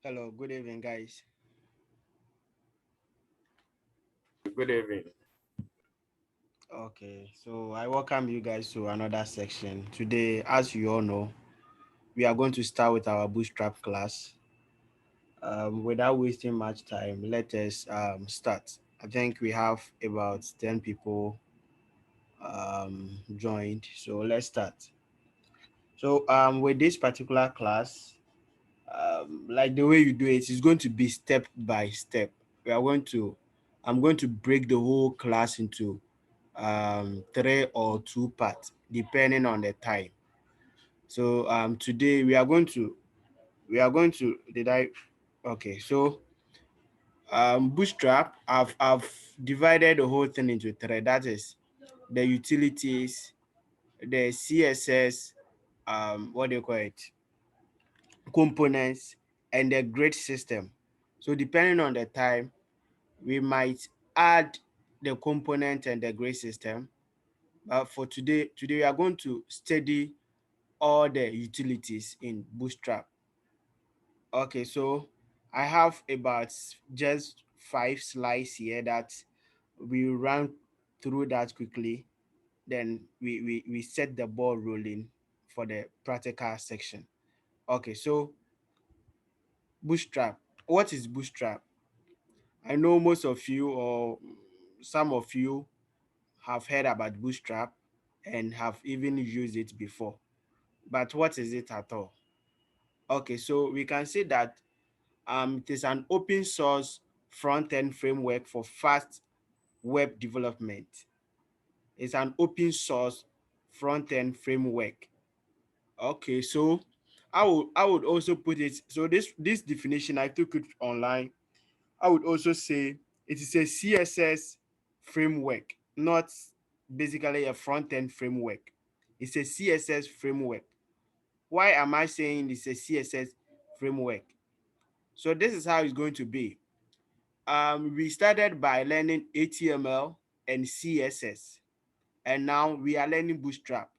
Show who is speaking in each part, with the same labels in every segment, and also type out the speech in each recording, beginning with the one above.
Speaker 1: Hello, good evening, guys.
Speaker 2: Good evening.
Speaker 1: Okay, so I welcome you guys to another section. Today, as you all know, we are going to start with our Bootstrap class. Without wasting much time, let us start. I think we have about 10 people joined, so let's start. So, with this particular class, like the way you do it is going to be step by step. We are going to, I'm going to break the whole class into three or two parts depending on the time. So today we are going to did I okay so Bootstrap, I've divided the whole thing into three. That is the utilities, the CSS, what do you call it, components, and the grid system. So depending on the time, we might add the component and the grid system. But for today we are going to study all the utilities in Bootstrap. Okay, so I have about just 5 slides here that we run through that quickly. Then we set the ball rolling for the practical section. Okay, so Bootstrap. What is Bootstrap? I know most of you or some of you have heard about Bootstrap and have even used it before. But what is it at all? Okay, so we can say that it is an open source front-end framework for fast web development. It's an open source front-end framework. Okay, so I would also put it, so this definition I took it online. I would also say it is a CSS framework, not basically a front-end framework. It's a CSS framework. Why am I saying it's a CSS framework? So this is how it's going to be. We started by learning HTML and CSS, and now we are learning Bootstrap.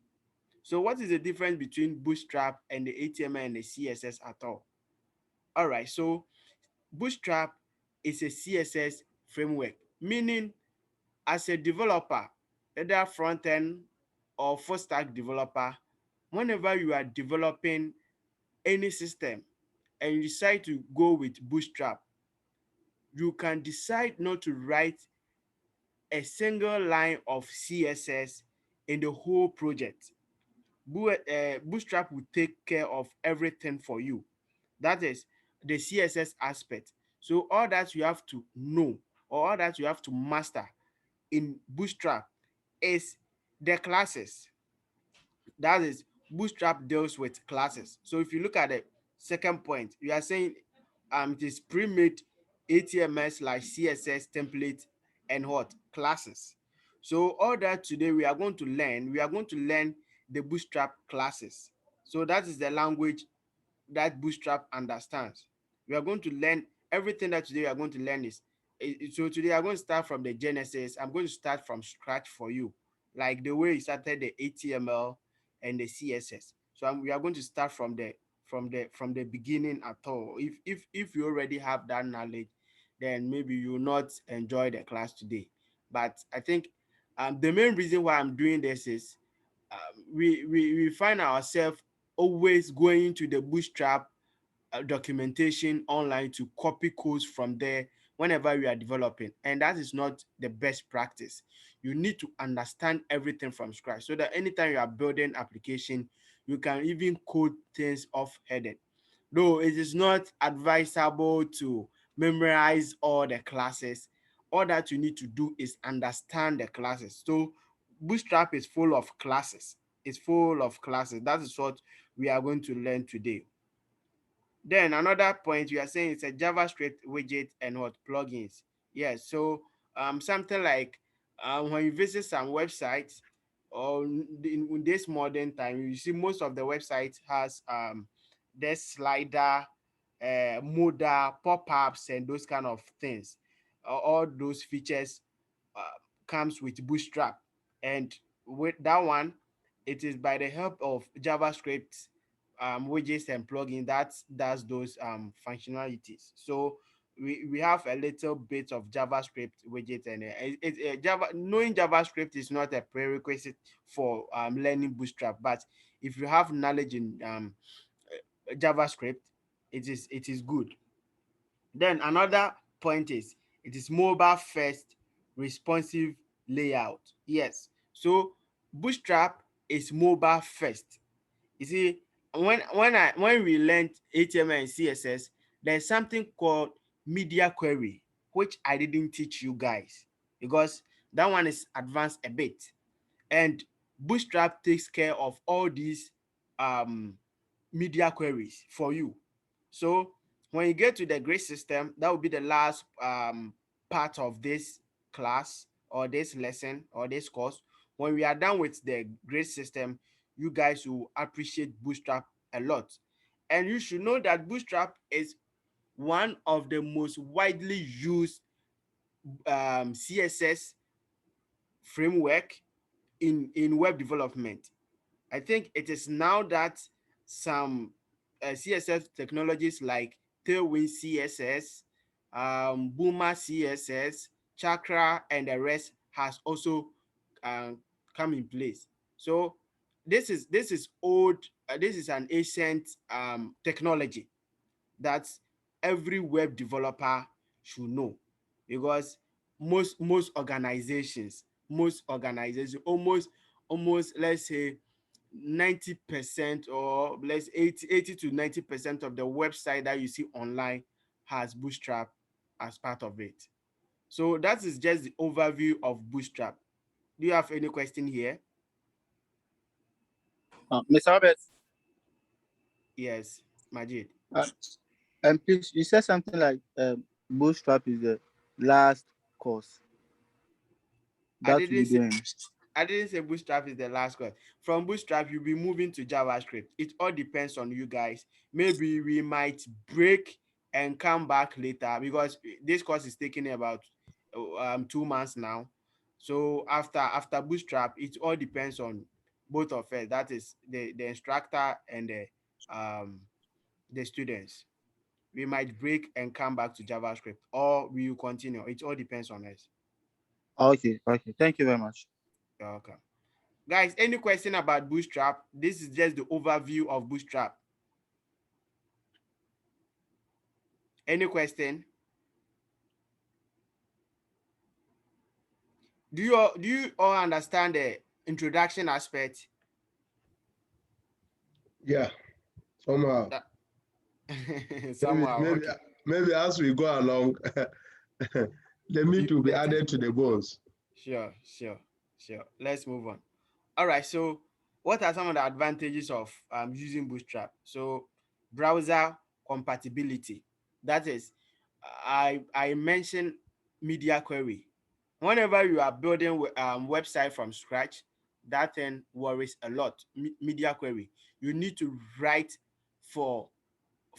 Speaker 1: So what is the difference between Bootstrap and the HTML and the CSS at all? All right, so Bootstrap is a CSS framework, meaning as a developer, either front end or full stack developer, whenever you are developing any system and you decide to go with Bootstrap, you can decide not to write a single line of CSS in the whole project. Bootstrap will take care of everything for you. That is the CSS aspect. So all that you have to know or all that you have to master in Bootstrap is the classes. That is, Bootstrap deals with classes. So if you look at the second point, you are saying it is pre-made HTML slash CSS template and what classes. So all that today we are going to learn the Bootstrap classes. So that is the language that Bootstrap understands. We are going to learn everything that today we are going to learn is. So today I'm going to start from the Genesis. I'm going to start from scratch for you, like the way you started the HTML and the CSS. So we are going to start from the beginning at all. If you already have that knowledge, then maybe you will not enjoy the class today. But I think the main reason why I'm doing this is we find ourselves always going to the Bootstrap documentation online to copy codes from there whenever we are developing, and that is not the best practice. You need to understand everything from scratch so that anytime you are building application, you can even code things off headed. Though it is not advisable to memorize all the classes, all that you need to do is understand the classes. So Bootstrap is full of classes. It's full of classes. That is what we are going to learn today. Then another point we are saying it's a JavaScript widget and what plugins. Yes, so something like when you visit some websites or in this modern time, you see most of the websites has this slider, modal, pop-ups, and those kind of things. All those features uh, comes with Bootstrap, and with that one, it is by the help of JavaScript widgets and plugin that does those functionalities. So we have a little bit of JavaScript widget, and Java. Knowing JavaScript is not a prerequisite for learning Bootstrap, but if you have knowledge in JavaScript, it is good. Then another point is it is mobile first responsive layout. Yes, so Bootstrap is mobile first. You see, when we learned HTML and CSS, there's something called media query, which I didn't teach you guys because that one is advanced a bit. And Bootstrap takes care of all these um, media queries for you. So when you get to the grade system, that will be the last part of this class or this lesson or this course. When we are done with the grade system, you guys will appreciate Bootstrap a lot. And you should know that Bootstrap is one of the most widely used CSS framework in web development. I think it is now that some CSS technologies like Tailwind CSS, Boomer CSS, Chakra, and the rest has also come in place. So this is old. This is an ancient technology that every web developer should know, because most organizations almost let's say 90% or let's 80 to 90% of the website that you see online has Bootstrap as part of it. So that is just the overview of Bootstrap. Do you have any question here?
Speaker 3: Mr. Robert,
Speaker 1: Yes, Majid.
Speaker 3: uh, and please, you said something like Bootstrap is the last course
Speaker 1: I
Speaker 3: that we'll
Speaker 1: didn't
Speaker 3: be
Speaker 1: say
Speaker 3: doing.
Speaker 1: I didn't say Bootstrap is the last one. From Bootstrap, you'll be moving to JavaScript. It all depends on you guys. Maybe we might break and come back later because this course is taking about 2 months now. So after Bootstrap, it all depends on both of us. That is the instructor and the students. We might break and come back to JavaScript, or we will continue. It all depends on us.
Speaker 3: Okay, okay. Thank you very much.
Speaker 1: You're welcome. Guys, any question about Bootstrap? This is just the overview of Bootstrap. Any question? Do you all understand the introduction aspect?
Speaker 2: Yeah, somehow.
Speaker 1: That
Speaker 2: Maybe,
Speaker 1: somehow,
Speaker 2: maybe,
Speaker 1: okay.
Speaker 2: maybe as we go along, the meat will be
Speaker 1: The thing,
Speaker 2: added to the bones.
Speaker 1: sure. Let's move on. All right. So, what are some of the advantages of using Bootstrap? So, browser compatibility. That is, I mentioned media query. Whenever you are building website from scratch, that thing worries a lot. Media query. You need to write for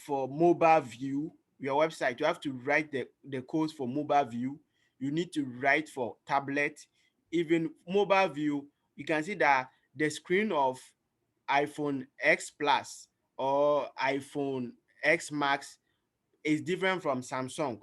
Speaker 1: mobile view your website. You have to write the codes for mobile view. You need to write for tablet. Even mobile view, you can see that the screen of iPhone X Plus or iPhone X Max is different from Samsung,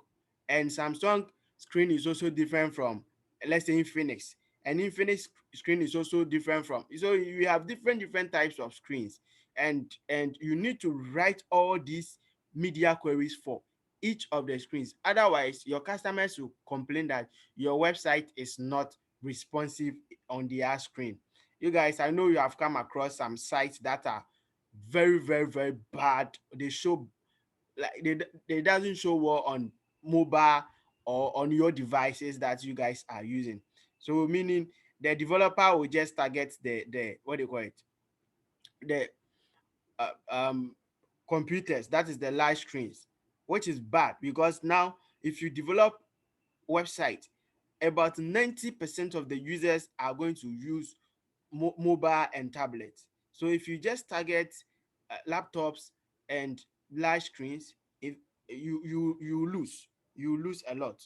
Speaker 1: and Samsung screen is also different from, let's say, Infinix, and Infinix screen is also different from. So you have different types of screens, and you need to write all these media queries for each of the screens. Otherwise, your customers will complain that your website is not responsive on their screen. You guys, I know you have come across some sites that are very bad. They show like they doesn't show well on mobile or on your devices that you guys are using. So meaning the developer will just target the what do you call it, the uh, um computers, that is the large screens, which is bad because now if you develop website, about 90% of the users are going to use mobile and tablets. So if you just target laptops and large screens, if you lose a lot.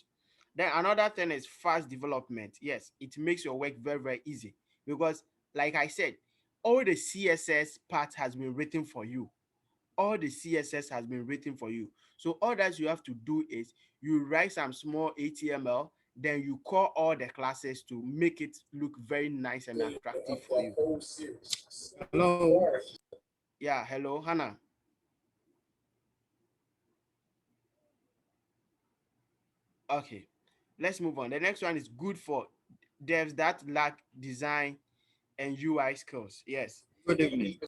Speaker 1: Then another thing is fast development. Yes, it makes your work very easy because, like I said, all the CSS part has been written for you. all the CSS has been written for you. So all that you have to do is you write some small HTML, then you call all the classes to make it look very nice and attractive for you.
Speaker 4: Hello.
Speaker 1: Yeah, hello, Hannah. Okay, let's move on. The next one is good for devs that lack design and UI skills. Yes,
Speaker 4: Good evening.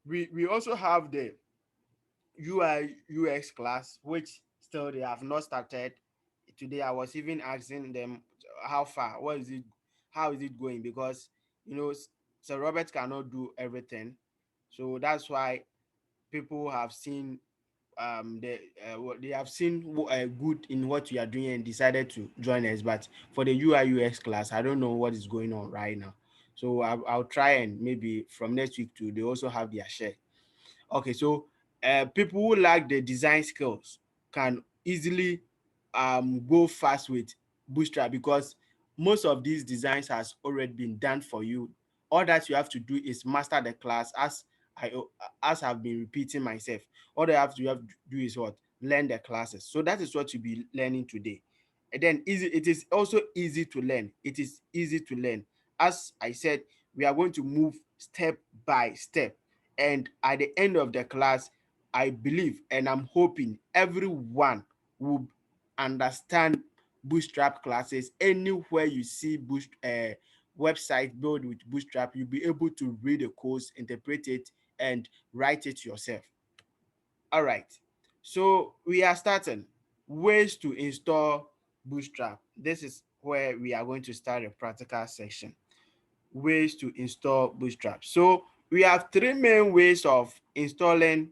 Speaker 1: we also have the UI UX class, which still they have not started. Today I was even asking them how far, what is it, how is it going? Because Sir Robert cannot do everything, so that's why people have seen they have seen good in what we are doing and decided to join us. But for the UI UX class, I don't know what is going on right now. So I'll try, and maybe from next week too, they also have their share. Okay, so people who lack the design skills can easily go fast with Bootstrap, because most of these designs has already been done for you. All that you have to do is master the class, I as I've been repeating myself. All that you have to do is what? Learn the classes. So that is what you'll be learning today. And then it is also easy to learn. It is easy to learn. As I said, we are going to move step by step, and at the end of the class, I believe and I'm hoping everyone will understand Bootstrap classes. Anywhere you see website built with Bootstrap, you'll be able to read the codes, interpret it, and write it yourself. All right, so we are starting ways to install Bootstrap. This is where we are going to start a practical section. Ways to install Bootstrap. So we have three main ways of installing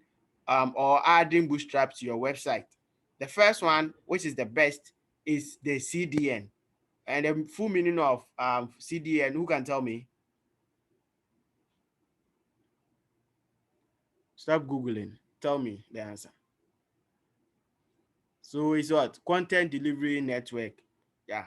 Speaker 1: or adding Bootstrap to your website. The first one, which is the best, is the CDN. And the full meaning of CDN, who can tell me? Stop Googling. Tell me the answer. So it's what? Content delivery network. Yeah.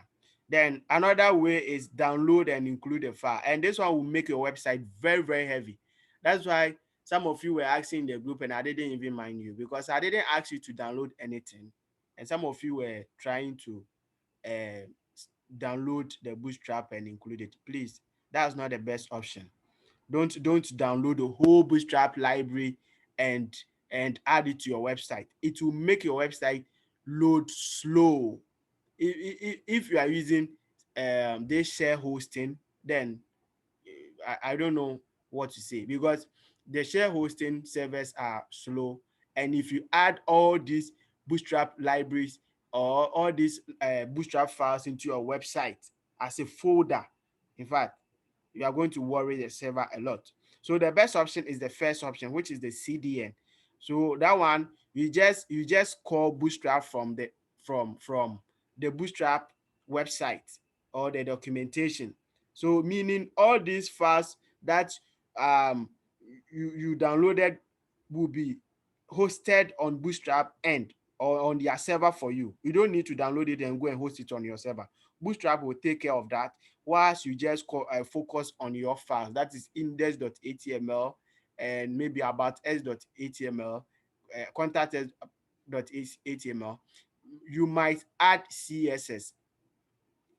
Speaker 1: Then another way is download and include a file. And this one will make your website very, very heavy. That's why some of you were asking in the group and I didn't even mind you, because I didn't ask you to download anything. And some of you were trying to uh, download the Bootstrap and include it. Please, that's not the best option. Don't download the whole Bootstrap library and add it to your website. It will make your website load slow. If you are using this share hosting, then I don't know what to say, because the share hosting servers are slow. And if you add all these Bootstrap libraries or all these Bootstrap files into your website as a folder, in fact, you are going to worry the server a lot. So the best option is the first option, which is the CDN. So that one, you just call Bootstrap from the Bootstrap website or the documentation. So meaning all these files that um you downloaded will be hosted on Bootstrap end or on their server for you. You don't need to download it and go and host it on your server. Bootstrap will take care of that, whilst you just focus on your files. That is index.html and maybe about s.html, contact.html. You might add CSS,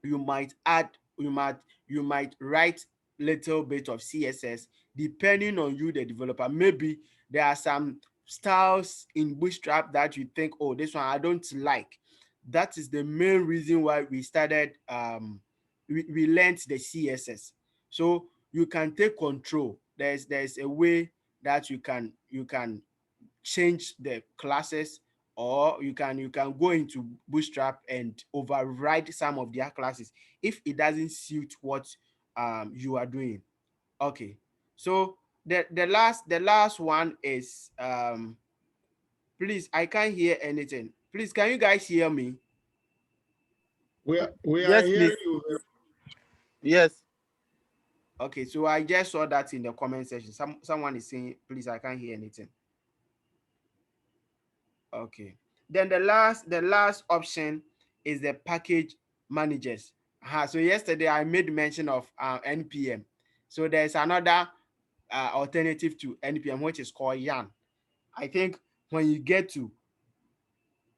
Speaker 1: you might add you might write little bit of CSS depending on you, the developer. Maybe there are some styles in Bootstrap that you think, oh, this one I don't like. That is the main reason why we started we learned the CSS. So you can take control. There's a way that you can change the classes, or you can go into Bootstrap and override some of their classes if it doesn't suit what you are doing. Okay, so the last one is please, I can't hear anything. Please, can you guys hear me?
Speaker 2: We are
Speaker 3: Yes, please.
Speaker 2: hearing you.
Speaker 3: Yes.
Speaker 1: Okay, so I just saw that in the comment section. Someone is saying, please, I can't hear anything. Okay. Then the last option is the package managers. So yesterday I made mention of npm. So there's another alternative to npm, which is called yarn. I think when you get to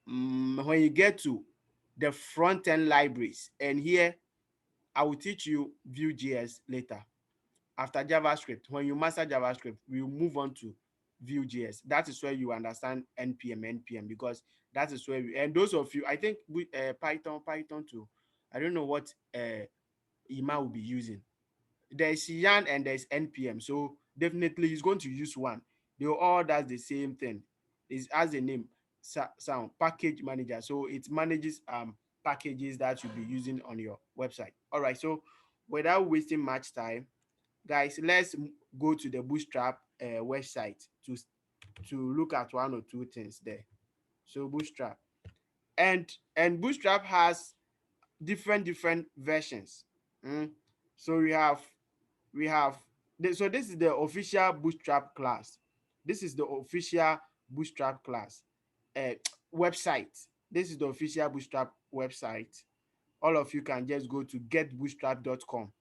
Speaker 1: when you get to the front end libraries, and here I will teach you Vue.js later. After JavaScript, when you master JavaScript, we will move on to Vue.js. That is where you understand npm, because that is where we, and those of you, I think with Python too. I don't know what Ima will be using. There's yarn and there's npm, so definitely he's going to use one. They all does the same thing. It has the name sound package manager, so it manages packages that you'll be using on your website. All right, so without wasting much time, guys, let's go to the Bootstrap website to look at one or two things there. So Bootstrap, and Bootstrap has different versions. Mm. So we have so this is the official Bootstrap class. This is the official Bootstrap class uh, website. This is the official Bootstrap website. All of you can just go to getbootstrap.com.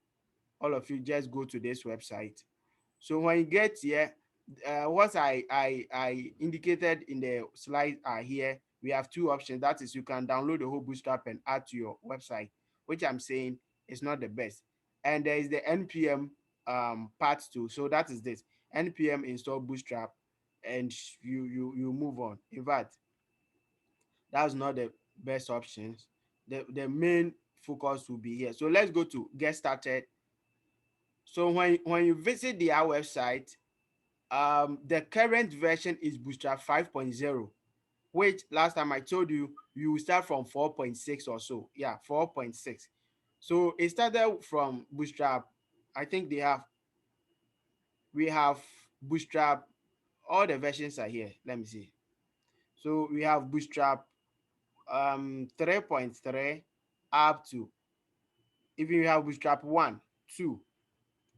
Speaker 1: All of you just go to this website. So when you get here, what I indicated in the slide are here. We have two options. That is, you can download the whole Bootstrap and add to your website, which I'm saying is not the best. And there is the npm part too. So that is this npm install Bootstrap, and you move on. In fact, that's not the best options. The main focus will be here. So let's go to get started. So when you visit their website, the current version is Bootstrap 5.0, which last time I told you you will start from 4.6 or so. Yeah, 4.6. So it started from Bootstrap. I think we have Bootstrap. All the versions are here. Let me see. So we have Bootstrap 3.3 up to, even we have Bootstrap 1, 2,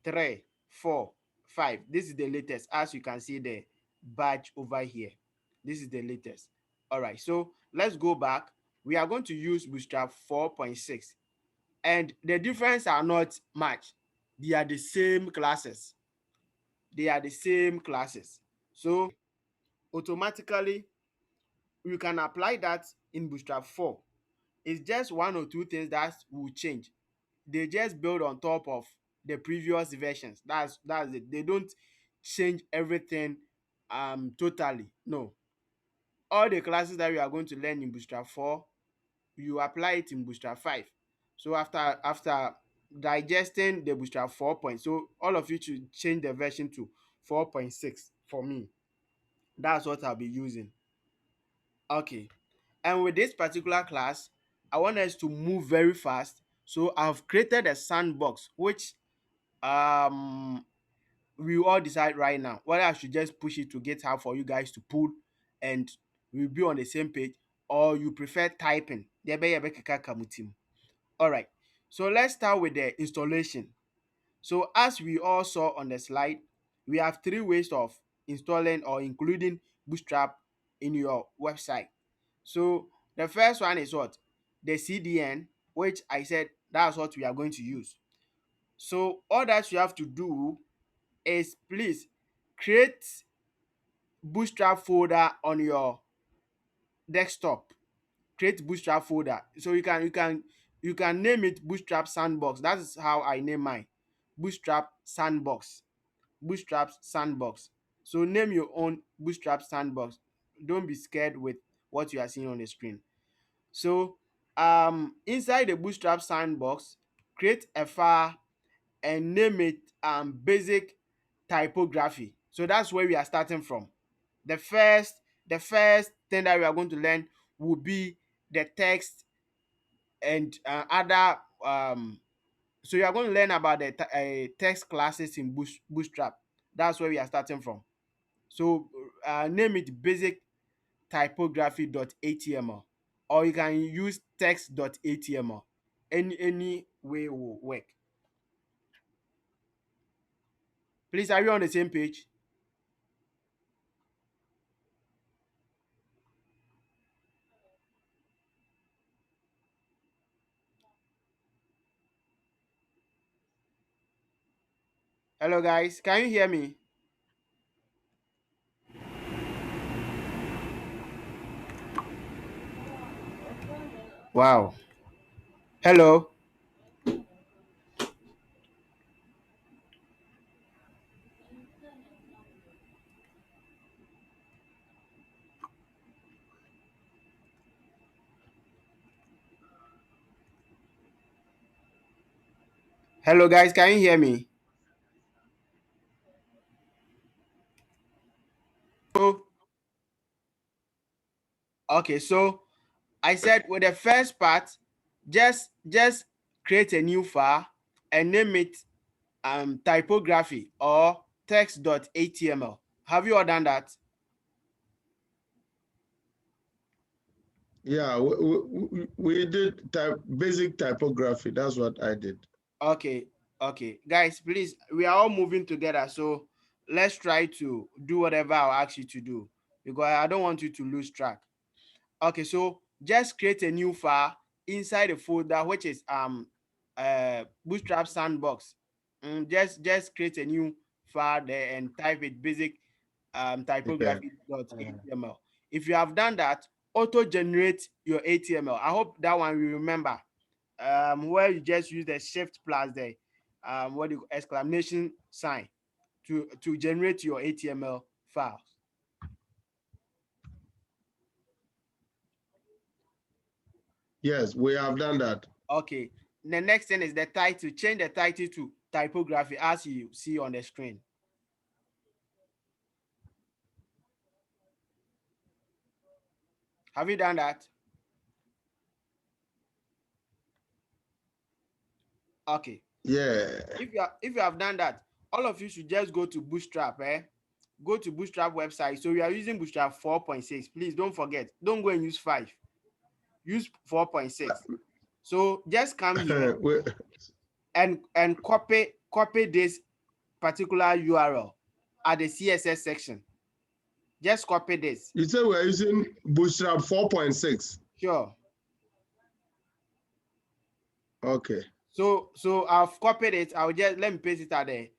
Speaker 1: 3, 4, 5. This is the latest. As you can see the badge over here, this is the latest. All right, so let's go back. We are going to use Bootstrap 4.6, and the difference are not much. They are the same classes. They are the same classes. So automatically you can apply that in Bootstrap 4. It's just one or two things that will change. They just build on top of the previous versions. That's it. They don't change everything totally. No. All the classes that we are going to learn in Bootstrap 4, you apply it in Bootstrap 5. So after digesting the Bootstrap 4 point, so all of you should change the version to 4.6 for me. That's what I'll be using. Okay. And with this particular class, I want us to move very fast. So I've created a sandbox, which um we all decide right now whether I should just push it to GitHub for you guys to pull, and we'll be on the same page, or you prefer typing. All right. So let's start with the installation. So as we all saw on the slide, we have three ways of installing or including Bootstrap in your website. So the first one is what? The CDN, which I said that's what we are going to use. So all that you have to do is please create Bootstrap folder on your desktop. Create Bootstrap folder. So you can name it Bootstrap Sandbox. That is how I name mine. Bootstrap Sandbox. Bootstrap Sandbox. So name your own Bootstrap Sandbox. Don't be scared with what you are seeing on the screen. So inside the Bootstrap Sandbox, create a file and name it basic typography. So that's where we are starting from. The first thing that we are going to learn will be the text and other so you are going to learn about the text classes in Bootstrap. That's where we are starting from. So name it basic typography.html, or you can use text.html. Any way will work. Please, are you on the same page? Hello guys, can you hear me? Wow. Hello. Hello, guys. Can you hear me? So, okay. So I said with the first part, just create a new file and name it typography or text.html. Have you all done that?
Speaker 2: Yeah, we did basic typography. That's what I did.
Speaker 1: Okay, okay. Guys, please, we are all moving together. So let's try to do whatever I'll ask you to do because I don't want you to lose track. Okay, so just create a new file inside the folder, which is Bootstrap Sandbox. Just create a new file there and type it basic
Speaker 2: Yeah.
Speaker 1: typography.html. If you have done that, auto generate your HTML. I hope that one you remember. Where you just use the shift plus the what do you exclamation sign to generate your HTML files.
Speaker 2: Yes, we have done that.
Speaker 1: Okay. The next thing is the title. Change the title to typography as you see on the screen. Have you done that? Okay.
Speaker 2: Yeah.
Speaker 1: If you have done that, all of you should just go to Bootstrap, Go to Bootstrap website. So we are using Bootstrap 4.6. Please don't forget. Don't go and use 5. Use 4.6. So just come here
Speaker 2: we,
Speaker 1: and copy this particular URL at the CSS section. Just copy this.
Speaker 2: you say we're using Bootstrap 4.6.
Speaker 1: Sure.
Speaker 2: Okay.
Speaker 1: So I've copied it. I'll just let me paste it at the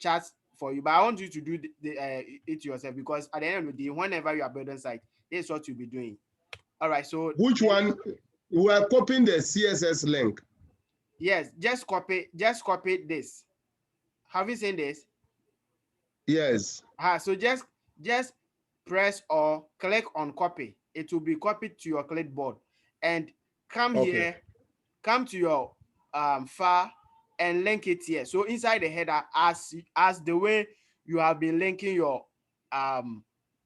Speaker 1: chat for you. But I want you to do it yourself because at the end of the day, whenever you are building site, this is what you'll be doing. All right. So
Speaker 2: Which one? We are copying the CSS link.
Speaker 1: yes, just copy this. Have you seen this?
Speaker 2: Yes.
Speaker 1: So just press or click on copy. It will be copied to your clipboard and come
Speaker 2: Okay.
Speaker 1: here, come to your file and link it here. So inside the header, as the way you have been linking your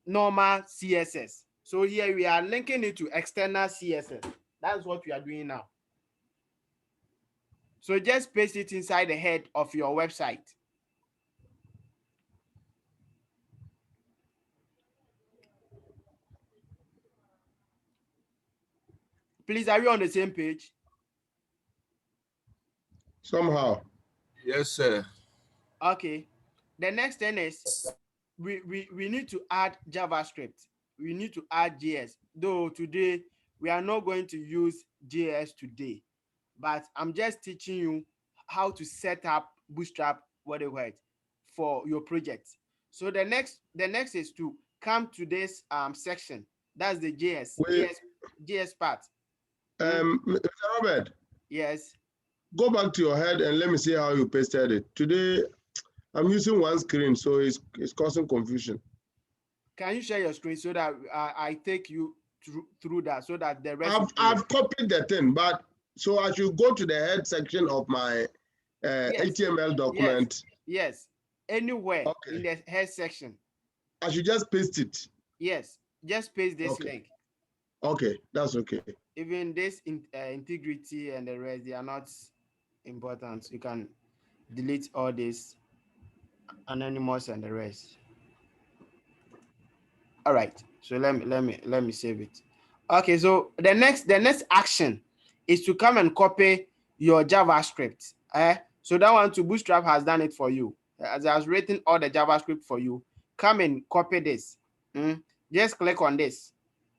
Speaker 1: normal CSS. So here we are linking it to external CSS. That's what we are doing now. So just paste it inside the head of your website. Please, are you on the same page?
Speaker 2: Somehow.
Speaker 4: Yes, sir.
Speaker 1: Okay. The next thing is we need to add JavaScript. We need to add JS. Though today we are not going to use JS today, but I'm just teaching you how to set up Bootstrap for your project. So the next is to come to this section. That's the
Speaker 2: We,
Speaker 1: JS part.
Speaker 2: Mr. Robert,
Speaker 1: Yes.
Speaker 2: go back to your head and let me see how you pasted it. Today, I'm using one screen, so it's causing confusion.
Speaker 1: Can you share your screen so that I take you through that so that the rest
Speaker 2: I've copied the thing, but so I should go to the head section of my
Speaker 1: yes,
Speaker 2: HTML document.
Speaker 1: yes, anywhere in
Speaker 2: Okay.
Speaker 1: the head section.
Speaker 2: I should just paste it.
Speaker 1: Yes, just paste this
Speaker 2: Okay.
Speaker 1: link.
Speaker 2: Okay, that's okay.
Speaker 1: Even this integrity and the rest, they are not important. You can delete all this anonymous and the rest. All right. So let me save it. Okay. So the next action is to come and copy your JavaScript. So that one to Bootstrap has done it for you. As I has written all the JavaScript for you. Come and copy this. Just click on this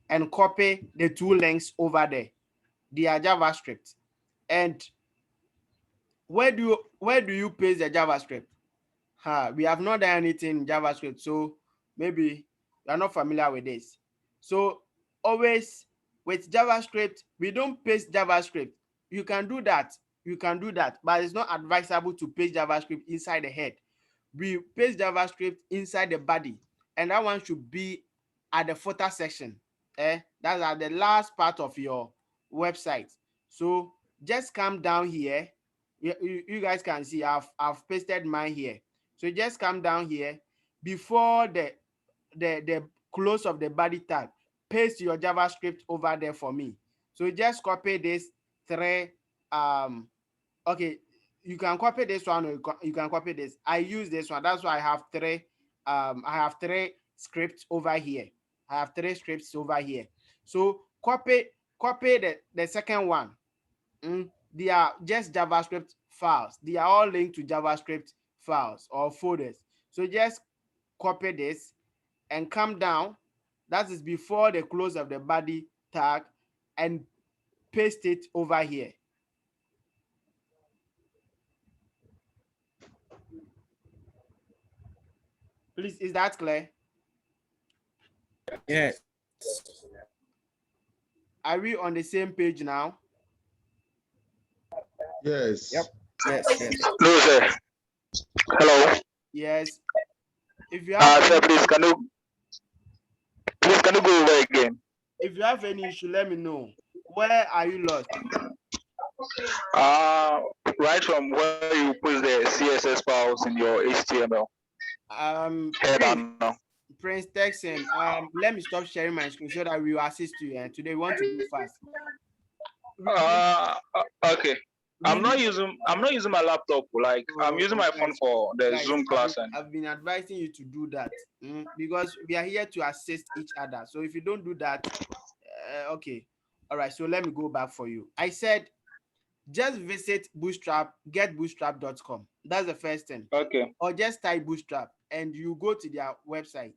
Speaker 1: and copy the two links over there. They are JavaScript. And where do you paste the JavaScript? We have not done anything in JavaScript, so maybe you are not familiar with this. So always with JavaScript, we don't paste JavaScript. You can do that. But it's not advisable to paste JavaScript inside the head. We paste JavaScript inside the body, and that one should be at the footer section. That's at the last part of your website. So just come down here. You guys can see I've pasted mine here. So just come down here before the close of the body tag. Paste your JavaScript over there for me. So just copy this three. Okay, you can copy this one, or you can copy this. I use this one. That's why I have three. I have three scripts over here. So copy the second one. They are just JavaScript files. They are all linked to JavaScript files or folders. So just copy this and come down. That is before the close of the body tag, and paste it over here. Please, is that clear?
Speaker 4: Yes.
Speaker 1: Are we on the same page now?
Speaker 2: Yes.
Speaker 4: Yep. Yes. Yes.
Speaker 5: No, sir. Hello.
Speaker 1: Yes. If you have
Speaker 5: Sir, please can you go over again?
Speaker 1: if you have any issue, let me know. Where are you lost?
Speaker 5: Right from where you put the CSS files in your HTML.
Speaker 1: Prince Texan, let me stop sharing my screen so that we will assist you. And today we want to go fast.
Speaker 5: Okay. I'm not using my laptop. Like I'm using my phone for the
Speaker 1: guys,
Speaker 5: Zoom class.
Speaker 1: I've been advising you to do that because we are here to assist each other. So if you don't do that, okay. All right. So let me go back for you. I said just visit Bootstrap, getbootstrap.com. That's the first thing.
Speaker 5: Okay.
Speaker 1: Or just type Bootstrap and you go to their website.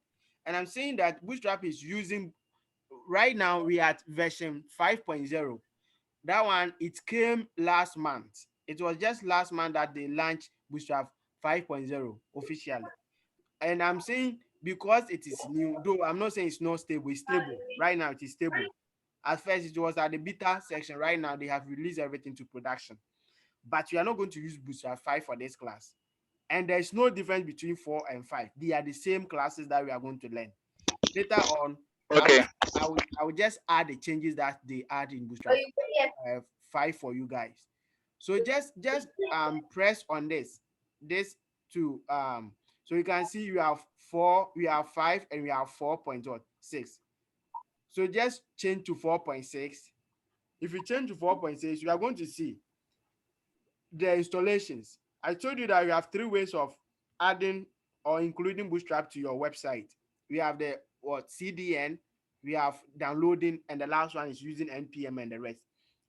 Speaker 1: And I'm saying that Bootstrap is using, right now we are at version 5.0. That one, it came last month. It was just last month that they launched Bootstrap 5.0 officially. And I'm saying because it is new, though I'm not saying it's not stable, it's stable. Right now it is stable. At first it was at the beta section. Right now they have released everything to production. But we are not going to use Bootstrap 5 for this class. And there's no difference between 4 and 5. They are the same classes that we are going to learn. Later on,
Speaker 5: okay,
Speaker 1: I will just add the changes that they add in Bootstrap 5 for you guys. So just press on this to so you can see you have 4, we have 5, and we have 4.6. So just change to 4.6. If you change to 4.6, you are going to see the installations. I told you that you have 3 ways of adding or including Bootstrap to your website. We have the CDN, we have downloading, and the last one is using NPM and the rest.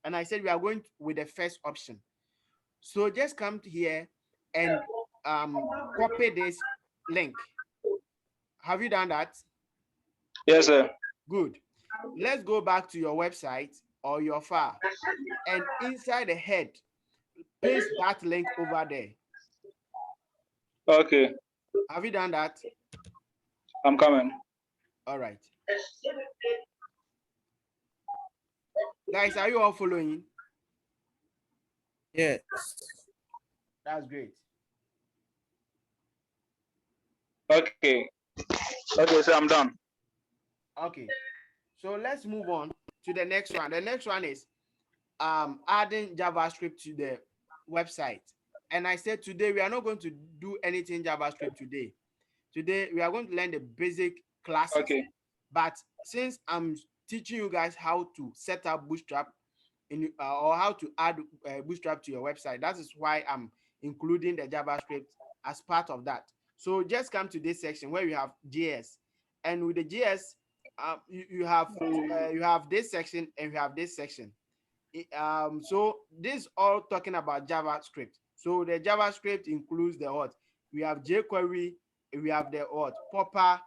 Speaker 1: And I said we are going with the first option. So just come to here and copy this link. Have you done that?
Speaker 5: Yes, sir.
Speaker 1: Good. Let's go back to your website or your file, and inside the head, paste that link over there.
Speaker 5: Okay.
Speaker 1: Have you done that?
Speaker 5: I'm coming.
Speaker 1: All right. Guys, are you all following?
Speaker 4: Yes.
Speaker 1: That's great.
Speaker 5: Okay. Okay, so I'm done.
Speaker 1: Okay. So let's move on to the next one. The next one is adding JavaScript to the website. And I said today we are not going to do anything JavaScript today. Today we are going to learn the basic classes.
Speaker 5: Okay.
Speaker 1: But since I'm teaching you guys how to set up Bootstrap or how to add Bootstrap to your website, that is why I'm including the JavaScript as part of that. So just come to this section where we have JS, and with the JS, you have this section and you have this section. So this all talking about JavaScript. So the JavaScript includes the what? We have jQuery, we have the what? Popper,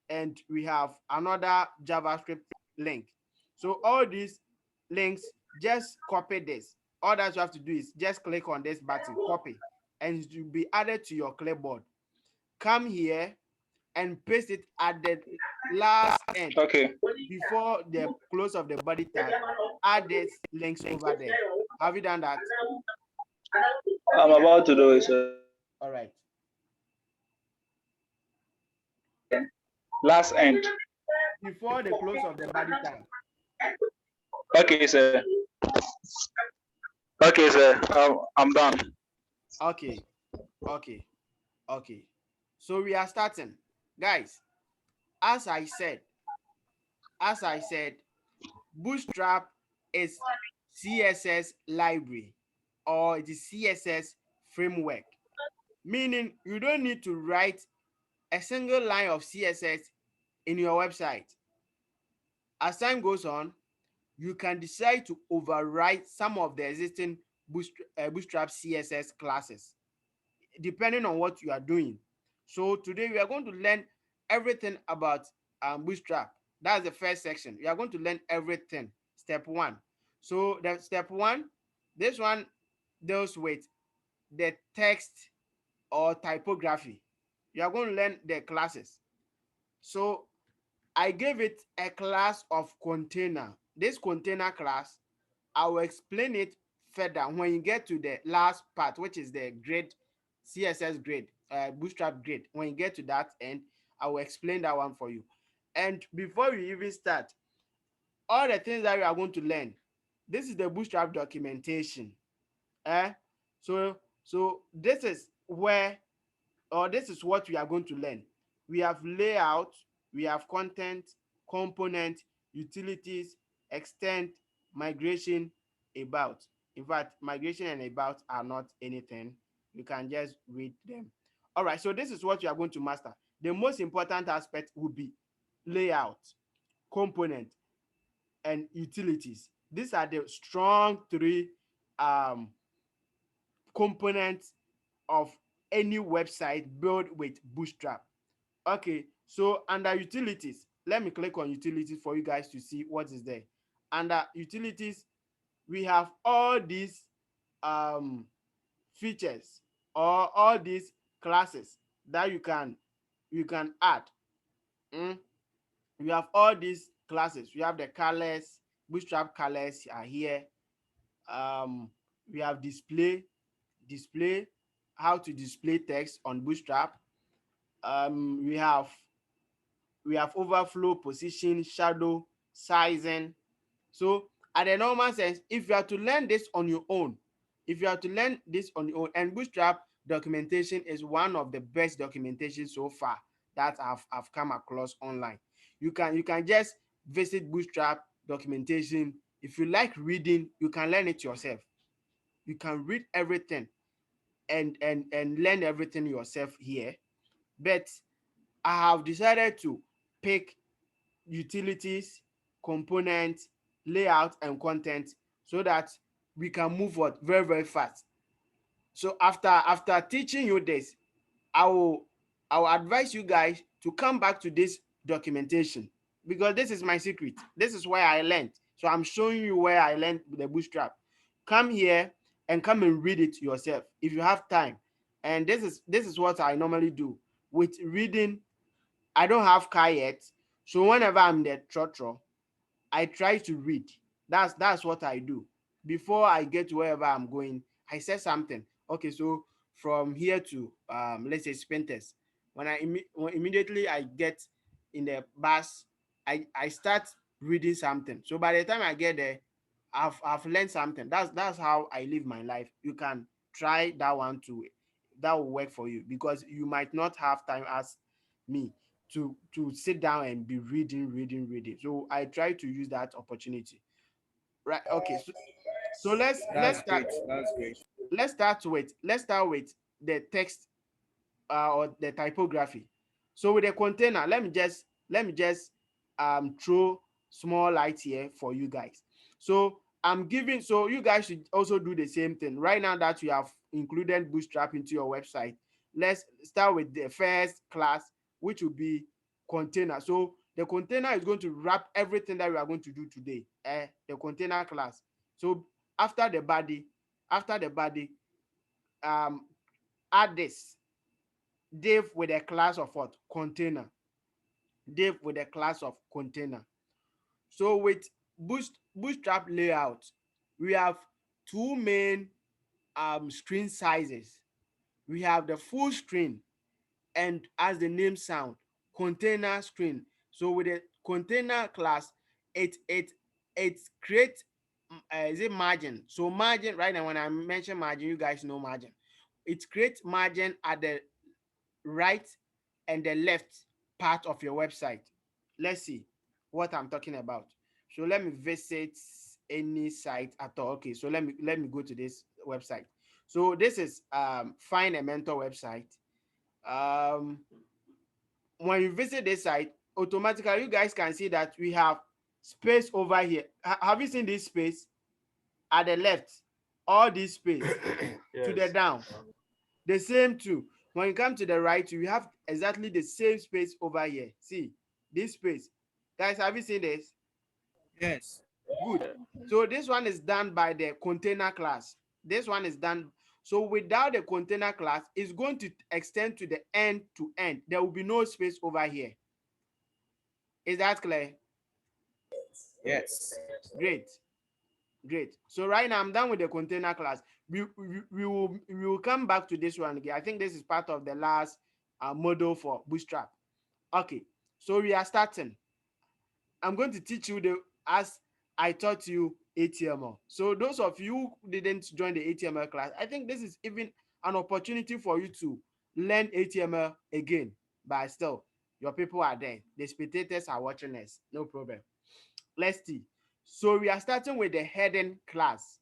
Speaker 1: and we have another JavaScript link. So all these links, just copy this. All that you have to do is just click on this button, copy, and it will be added to your clipboard. Come here, and paste it at the last end
Speaker 5: Okay.
Speaker 1: before the close of the body tag. Add these links over there. Have you done that?
Speaker 5: I'm about to do it, sir.
Speaker 1: All right.
Speaker 5: Last end.
Speaker 1: Before the close of the body tag.
Speaker 5: Okay, sir. Okay, sir. I'm done.
Speaker 1: Okay. Okay. Okay. So we are starting. Guys, as I said, Bootstrap is CSS library or it is CSS framework, meaning you don't need to write a single line of CSS in your website. As time goes on, you can decide to override some of the existing Bootstrap CSS classes, depending on what you are doing. So today we are going to learn everything about Bootstrap. That's the first section. We are going to learn everything. Step one. So the step one, this one deals with the text or typography. You are going to learn the classes. So I gave it a class of container. This container class, I will explain it further when you get to the last part, which is the grade, CSS grade, Bootstrap grade. When you get to that end, I will explain that one for you. And before we even start, all the things that we are going to learn, this is the Bootstrap documentation. Eh? So this is where, or this is what we are going to learn. We have layout, we have content, component, utilities, extend, migration, about. In fact, migration and about are not anything. You can just read them. All right, so this is what you are going to master. The most important aspect will be layout, component, and utilities. These are the strong three um, components of any website built with Bootstrap. Okay, so under utilities, let me click on utilities for you guys to see what is there. Under utilities, we have all these features or all these classes that you can add. Mm? We have all these classes. We have the colors, Bootstrap colors are here. Um, we have display, how to display text on Bootstrap. We have overflow, position, shadow, sizing. So at the normal sense, if you are to learn this on your own, and Bootstrap documentation is one of the best documentation so far that I've come across online. You can just visit Bootstrap documentation. If you like reading, you can learn it yourself. You can read everything and learn everything yourself here. But I have decided to pick utilities, components, layout, and content so that we can move on very, very fast. So after teaching you this, I will advise you guys to come back to this documentation because this is my secret. This is where I learned. So I'm showing you where I learned the Bootstrap. Come here and come and read it yourself if you have time. And this is what I normally do with reading. I don't have car yet, so whenever I'm in the trotro, I try to read. That's what I do. Before I get to wherever I'm going, I say something. Okay, so from here to let's say Spentest, when immediately I get in the bus, I start reading something. So by the time I get there, I've learned something. That's how I live my life. You can try that one too. That will work for you because you might not have time as me to sit down and be reading. So I try to use that opportunity. Right. Okay. So let's
Speaker 4: That's
Speaker 1: start.
Speaker 4: great. That's great.
Speaker 1: Let's start with the text or the typography. So with the container, let me just throw small light here for you guys. So so you guys should also do the same thing. Right now that you have included Bootstrap into your website, let's start with the first class, which will be container. So the container is going to wrap everything that we are going to do today. The container class. So after the body, um, add this. div with a class of what? Container. Div with a class of container. So with Bootstrap layout, we have two main screen sizes. We have the full screen, and as the name sound, container screen. So with the container class, it creates is it margin. So margin, right now when I mention margin, you guys know margin. It creates margin at the right and the left part of your website. Let's see what I'm talking about. So let me visit any site at all. Okay, so let me go to this website. So this is Find a Mentor website. um when you visit this site, automatically you guys can see that we have space over here. Have you seen this space at the left? All this space to the
Speaker 5: Yes.
Speaker 1: down, the same too. When you come to the right, you have exactly the same space over here. See this space, guys, have you seen this?
Speaker 4: Yes.
Speaker 1: Good. So this one is done by the container class. This one is done. So without the container class, it's going to extend to the end to end. There will be no space over here. Is that clear?
Speaker 4: Yes.
Speaker 1: Great. Great. So right now I'm done with the container class. We will come back to this one again. I think this is part of the last model for Bootstrap. Okay. So we are starting. I'm going to teach you the as I taught you HTML. So those of you who didn't join the HTML class, I think this is even an opportunity for you to learn HTML again. But still, your people are there. The spectators are watching us. No problem. Let's see. So we are starting with the heading class.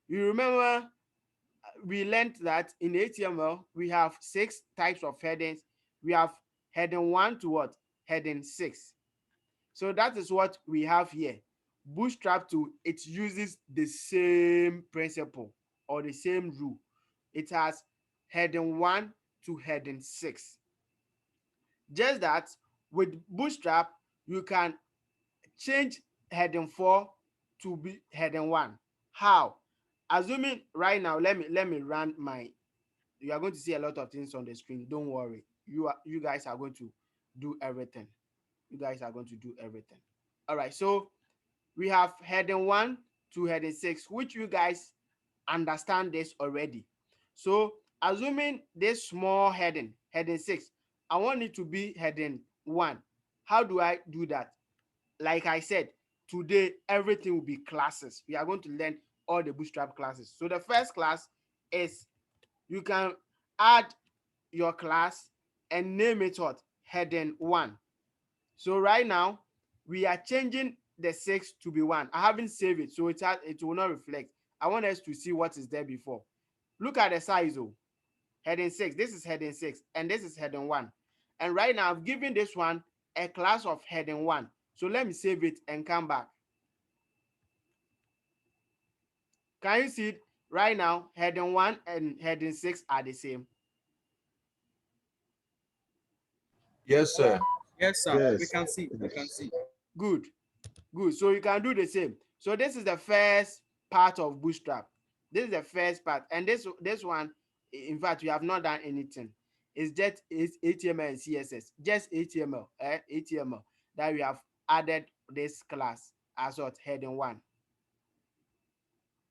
Speaker 1: You remember we learned that in HTML we have 6 types of headings. We have heading 1 to what? Heading 6. So that is what we have here. Bootstrap 2, it uses the same principle or the same rule. It has heading 1 to heading 6. Just that with Bootstrap, you can change heading 4 to be heading 1. How? Assuming right now, let me run my, you are going to see a lot of things on the screen. Don't worry. You guys are going to do everything. You guys are going to do everything. All right. So we have heading 1 to heading 6, which you guys understand this already. So assuming this small heading 6, I want it to be heading 1. How do I do that? Like I said, today everything will be classes. We are going to learn all the Bootstrap classes. So the first class is, you can add your class and name it what? Heading 1. So right now we are changing the 6 to be 1. I haven't saved it, so it will not reflect. I want us to see what is there before. Look at the size. Oh, heading 6. This is heading 6 and this is heading 1. And right now I've given this one a class of heading 1. So let me save it and come back. Can you see it? Right now heading 1 and heading 6 are the same.
Speaker 5: Yes, sir.
Speaker 4: Yes, sir.
Speaker 2: Yes.
Speaker 4: We can see. We can see.
Speaker 1: Good. Good. So you can do the same. So this is the first part of Bootstrap. This is the first part. And this one, in fact, we have not done anything. It's just HTML and CSS. Just HTML. HTML that we have added this class as what? Heading 1.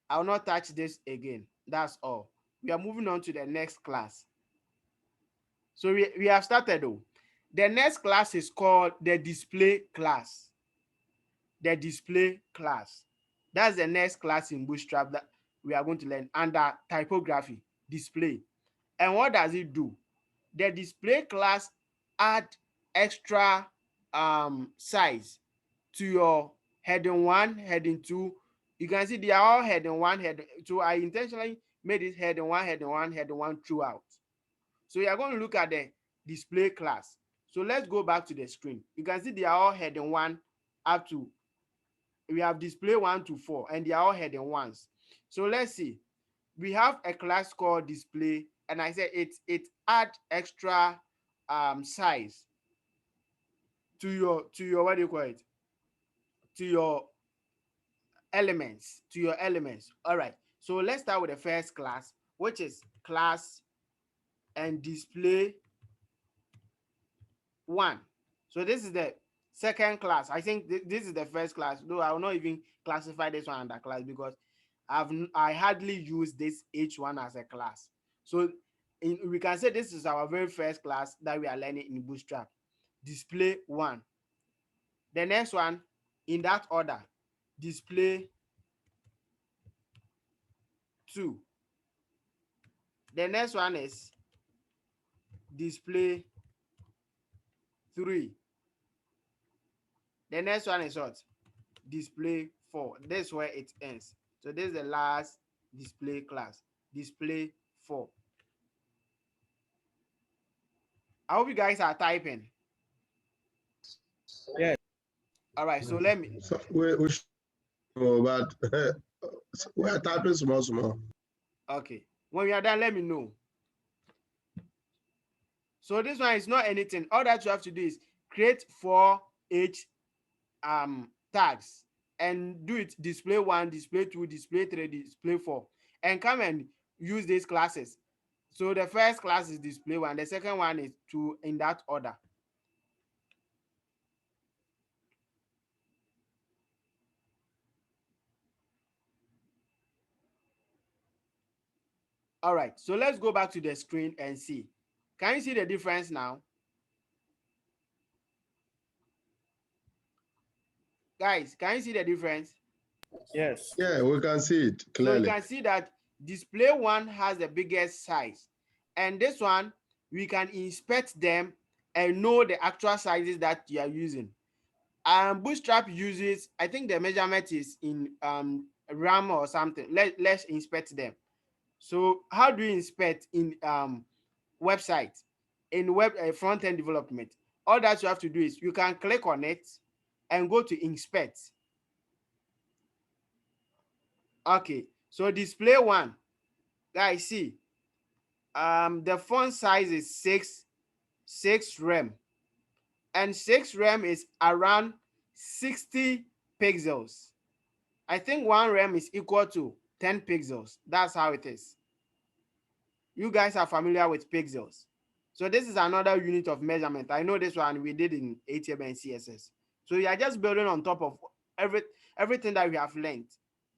Speaker 1: I will not touch this again. That's all. We are moving on to the next class. So we have started though. The next class is called the display class. The display class. That's the next class in Bootstrap that we are going to learn under typography, display. And what does it do? The display class add extra size to your heading 1, heading 2. You can see they are all heading 1, heading 2. I intentionally made it heading 1, heading 1, heading 1 throughout. So you are going to look at the display class. So let's go back to the screen. You can see they are all heading 1 up to, we have display 1 to 4 and they are all heading 1s. So let's see. We have a class called display, and I said it add extra size to your what do you call it, to your elements. All right, so let's start with the first class, which is class and display 1. So this is the second class. I think this is the first class, though I will not even classify this one under class because I hardly use this H1 as a class. So we can say this is our very first class that we are learning in Bootstrap. Display 1. The next one, in that order, display 2. The next one is display 3. The next one is what? Display 4. This is where it ends. So this is the last display class. Display 4. I hope you guys are typing.
Speaker 4: Yes.
Speaker 1: All right, so let me.
Speaker 2: So but we are typing small.
Speaker 1: Okay. When we are done, let me know. So this one is not anything. All that you have to do is create 4 H tags and do it display 1, display 2, display 3, display 4, and come and use these classes. So the first class is display 1, the second one is 2, in that order. All right, so let's go back to the screen and see. Can you see the difference now? Guys, can you see the difference?
Speaker 4: Yes.
Speaker 2: Yeah, we can see it clearly.
Speaker 1: So you can see that display 1 has the biggest size, and this one we can inspect them and know the actual sizes that you are using. Bootstrap uses, I think the measurement is in RAM or something. Let's inspect them. So how do you inspect in website, in web front-end development? All that you have to do is you can click on it and go to inspect. Okay, so display 1, guys, see, the font size is 6 rem, and 6 rem is around 60 pixels. I think 1 rem is equal to 10 pixels. That's how it is. You guys are familiar with pixels. So this is another unit of measurement. I know this one we did in HTML and CSS. So you are just building on top of everything that we have learned.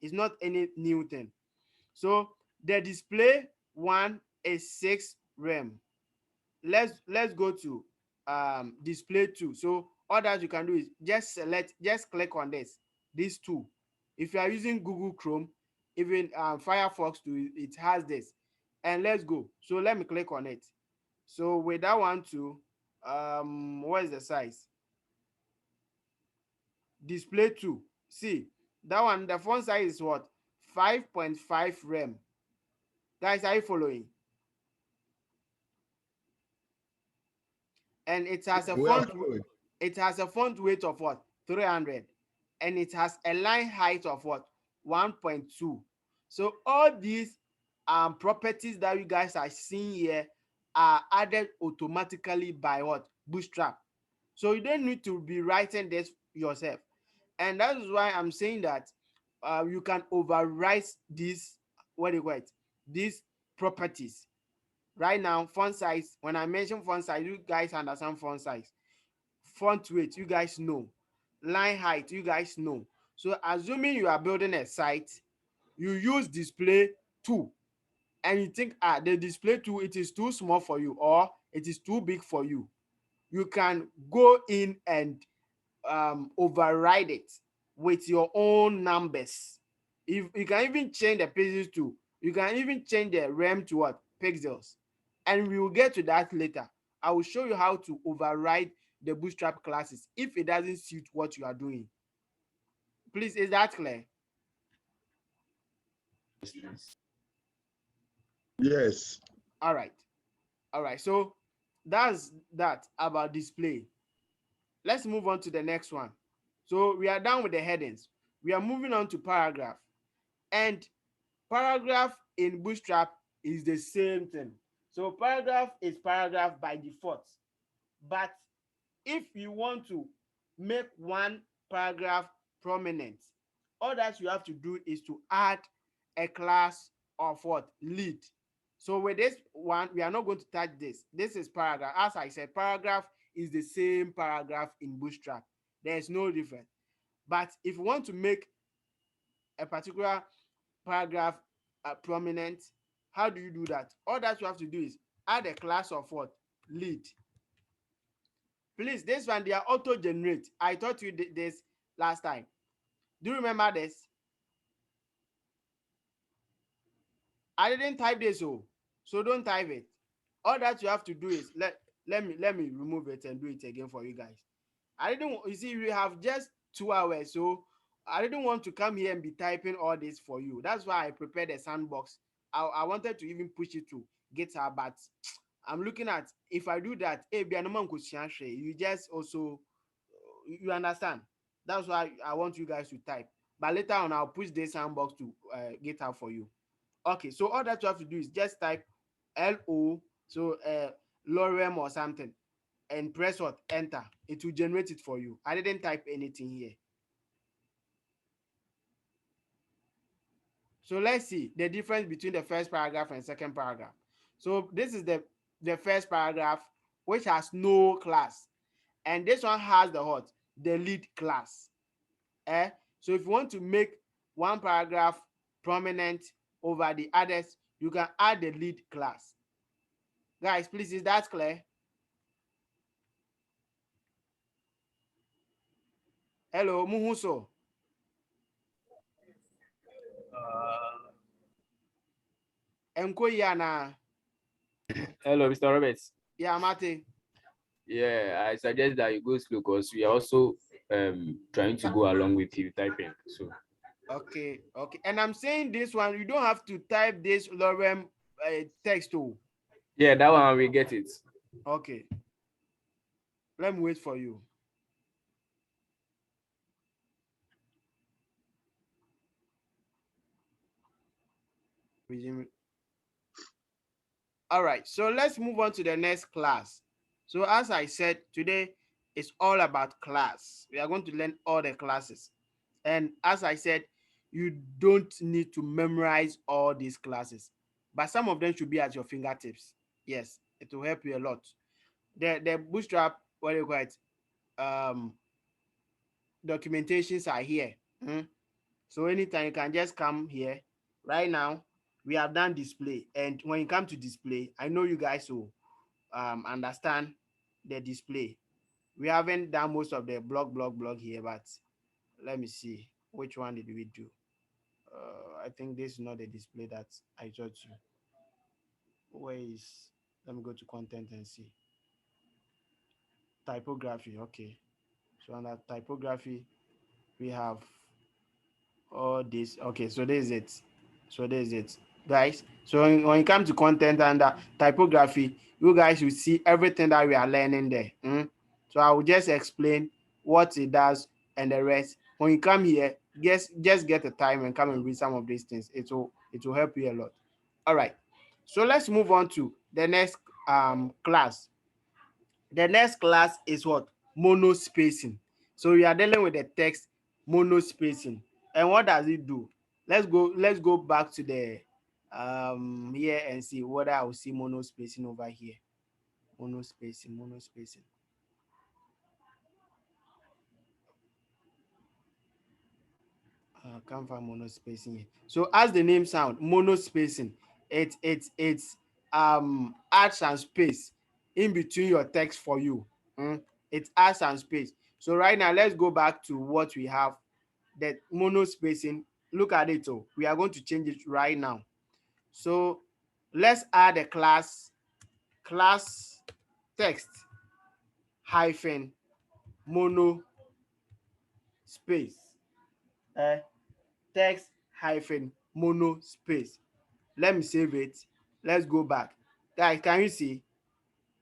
Speaker 1: It's not any new thing. So the display 1 is 6 rem. Let's go to display 2. So all that you can do is just click on these 2. If you are using Google Chrome, even Firefox too, it has this. And let's go. So let me click on it. So with that one too, what is the size? Display 2. See, that one, the font size is what? 5.5 rem. Guys, are you following? And it has a font weight of what? 300, and it has a line height of what? 1.2. So all these properties that you guys are seeing here are added automatically by what? Bootstrap. So you don't need to be writing this yourself, and that is why I'm saying that you can overwrite these, what do you call it, these properties. Right now, font size, when I mention font size, you guys understand font size. Font weight, you guys know. Line height, you guys know. So assuming you are building a site, you use display 2, and you think the display 2, it is too small for you or it is too big for you, you can go in and override it with your own numbers. If you can even change the pages to, you can even change the rem to what? Pixels. And we will get to that later. I will show you how to override the Bootstrap classes if it doesn't suit what you are doing. Please, is that clear?
Speaker 2: Yes.
Speaker 1: All right. So that's that about display. Let's move on to the next one. So we are done with the headings. We are moving on to paragraph. And paragraph in Bootstrap is the same thing. So paragraph is paragraph by default. But if you want to make one paragraph prominent, all that you have to do is to add a class of what? Lead. So with this one, we are not going to touch this. This is paragraph. As I said, paragraph is the same paragraph in Bootstrap. There's no difference. But if you want to make a particular paragraph prominent, how do you do that? All that you have to do is add a class of what? Lead. Please, this one, they are auto-generate. I taught you this last time. Do you remember this? I didn't type this, so don't type it. All that you have to do is let me remove it and do it again for you guys. I didn't, you see, we have just 2 hours, so I didn't want to come here and be typing all this for you. That's why I prepared a sandbox. I wanted to even push it to GitHub, but I'm looking at, if I do that, you just also, you understand. That's why I want you guys to type. But later on, I'll push this sandbox to GitHub for you. Okay, so all that you have to do is just type LO, so lorem or something, and press what? Enter. It will generate it for you. I didn't type anything here. So let's see the difference between the first paragraph and second paragraph. So this is the first paragraph, which has no class, and this one has the what? The lead class. So if you want to make one paragraph prominent over the others, you can add the lead class. Guys, please, is that clear? Hello, Muhuso. Enkoyana.
Speaker 6: Hello, Mr. Roberts.
Speaker 1: Yeah, Mate.
Speaker 6: Yeah, I suggest that you go slow because we are also trying to go along with you typing. So
Speaker 1: Okay. And I'm saying this one, you don't have to type this lorem text too.
Speaker 6: yeah, that one we get it.
Speaker 1: Okay. Let me wait for you. All right, so let's move on to the next class. So as I said, today is all about class. We are going to learn all the classes. And as I said, you don't need to memorize all these classes, but some of them should be at your fingertips. Yes, it will help you a lot. The Bootstrap, what do you call it? Documentations are here. So anytime you can just come here. Right now, we have done display, and when you come to display, I know you guys will understand the display. We haven't done most of the blog here, but let me see, which one did we do? I think this is not the display that I taught you. Where is, let me go to content and see. Typography. Okay, so under typography we have all this. Okay, so this is it, guys. So when you come to content under typography, you guys will see everything that we are learning there. So I will just explain what it does and the rest. When you come here, just get a time and come and read some of these things. It will help you a lot. All right, so let's move on to the next class. The next class is what? MonoSpacing. So we are dealing with the text MonoSpacing. And what does it do? Let's go back to the here and see whether I will see MonoSpacing over here. MonoSpacing. Can't find MonoSpacing here. So as the name sound, MonoSpacing, it's adds some space in between your text for you. It adds some space. So right now, let's go back to what we have. The MonoSpacing. Look at it. Oh, we are going to change it right now. So let's add a class text hyphen mono space. Text hyphen mono space. Let me save it. Let's go back. Guys, can you see?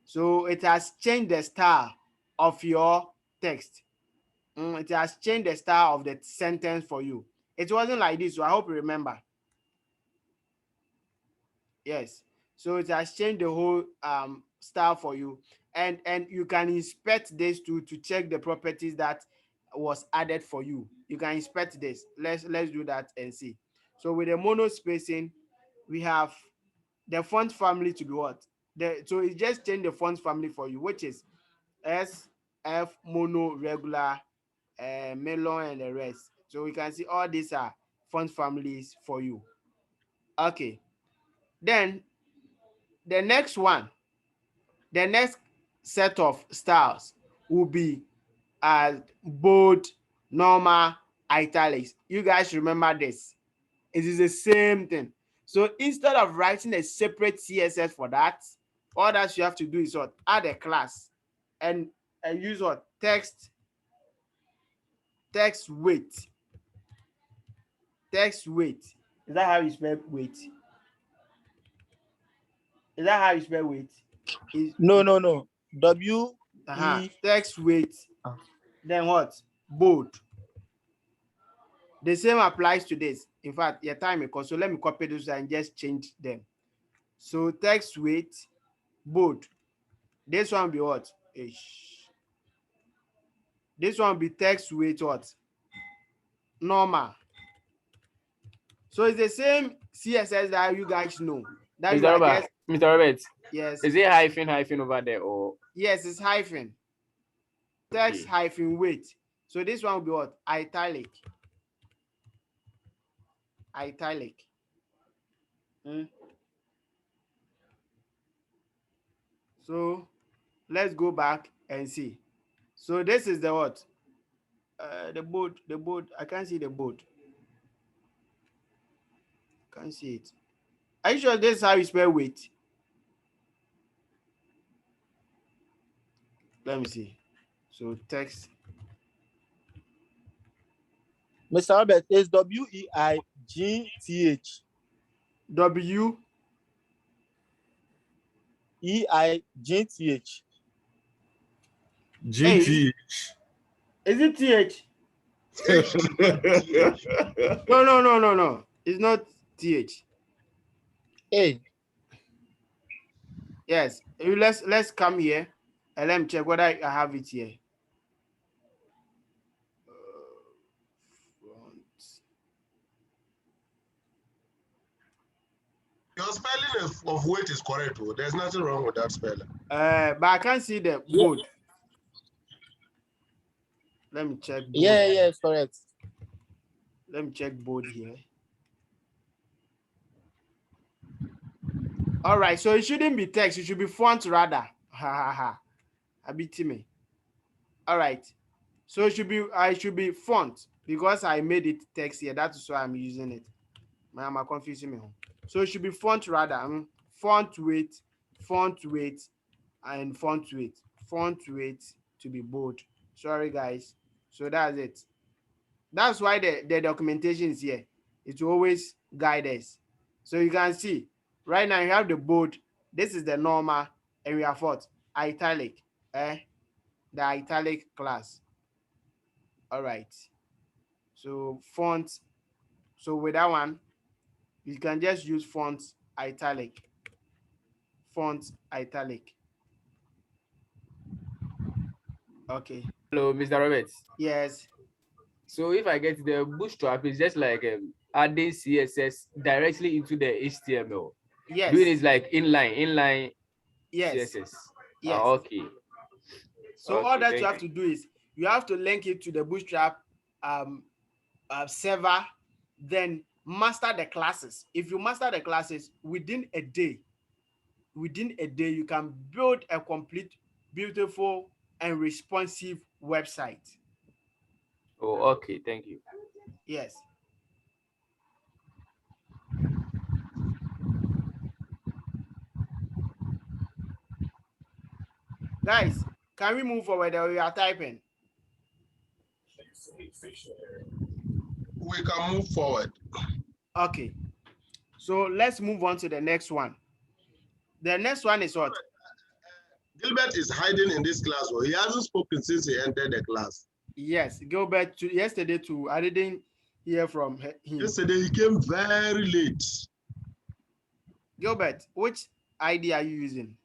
Speaker 1: So it has changed the style of your text. It has changed the style of the sentence for you. It wasn't like this, so I hope you remember. Yes. So it has changed the whole style for you. And you can inspect this to check the properties that was added for you. You can inspect this. Let's do that and see. So with the mono spacing, we have the font family to be what? So it just changed the font family for you, which is SF, mono, regular, melon, and the rest. So we can see all these are font families for you. Okay. Then the next one, the next set of styles will be bold, normal, italics. You guys remember this? It is the same thing. So instead of writing a separate CSS for that, all that you have to do is what? Add a class and use what? Text weight. Text weight. Is that how you spell weight? Is that how you spell weight?
Speaker 3: No. W E.
Speaker 1: Text weight. Then what? Bold. The same applies to this. In fact, your time because so let me copy those and just change them. So text weight, bold. This one be what? This one be text weight what? Normal. So it's the same CSS that you guys know. That
Speaker 6: Mr. Robert.
Speaker 1: Yes.
Speaker 6: Is it hyphen over there or?
Speaker 1: Yes, it's hyphen. Text hyphen weight. So this one will be what? Italic. Italic. So let's go back and see. So this is the what? The board. I can't see the board. Can't see it. Are you sure this is how you spell weight? Let me see. So text.
Speaker 3: Mr. Robert is WEIGTH.
Speaker 1: W
Speaker 3: EIGTH.
Speaker 2: GTH.
Speaker 1: Is it TH? No. It's not TH.
Speaker 3: Hey.
Speaker 1: Yes. Let's come here and let me check whether I have it here.
Speaker 2: Your spelling of weight is correct. There's nothing wrong with that spelling.
Speaker 1: But I can't see the board. Let me check. Board.
Speaker 3: Yeah, it's correct.
Speaker 1: Let me check board here. All right, so it shouldn't be text. It should be font rather. Ha. A bit me. All right, so it should be font because I made it text here. That's why I'm using it. I'm confusing me. So it should be font rather. Font weight, and font weight. Font weight to be bold. Sorry, guys. So that's it. That's why the documentation is here. It will always guide us. So you can see, right now you have the bold. This is the normal, and we have what? Italic. The italic class. All right. So font. So with that one, you can just use font italic. Font italic. Okay.
Speaker 6: Hello, Mr. Roberts.
Speaker 1: Yes.
Speaker 6: So if I get the Bootstrap, it's just like adding CSS directly into the HTML.
Speaker 1: Yes.
Speaker 6: Doing it like inline
Speaker 1: yes.
Speaker 6: CSS.
Speaker 1: Yes.
Speaker 6: Okay.
Speaker 1: So all that you have to do is you have to link it to the Bootstrap server, then master the classes. If you master the classes within a day, you can build a complete, beautiful, and responsive website.
Speaker 6: Oh, okay. Thank you.
Speaker 1: Yes. Guys, can we move forward or we are typing?
Speaker 2: We can move forward.
Speaker 1: Okay. So let's move on to the next one. The next one is what?
Speaker 2: Gilbert is hiding in this class. He hasn't spoken since he entered the class.
Speaker 1: Yes, Gilbert, yesterday too. I didn't hear from him.
Speaker 2: Yesterday he came very late.
Speaker 1: Gilbert, which ID are you using?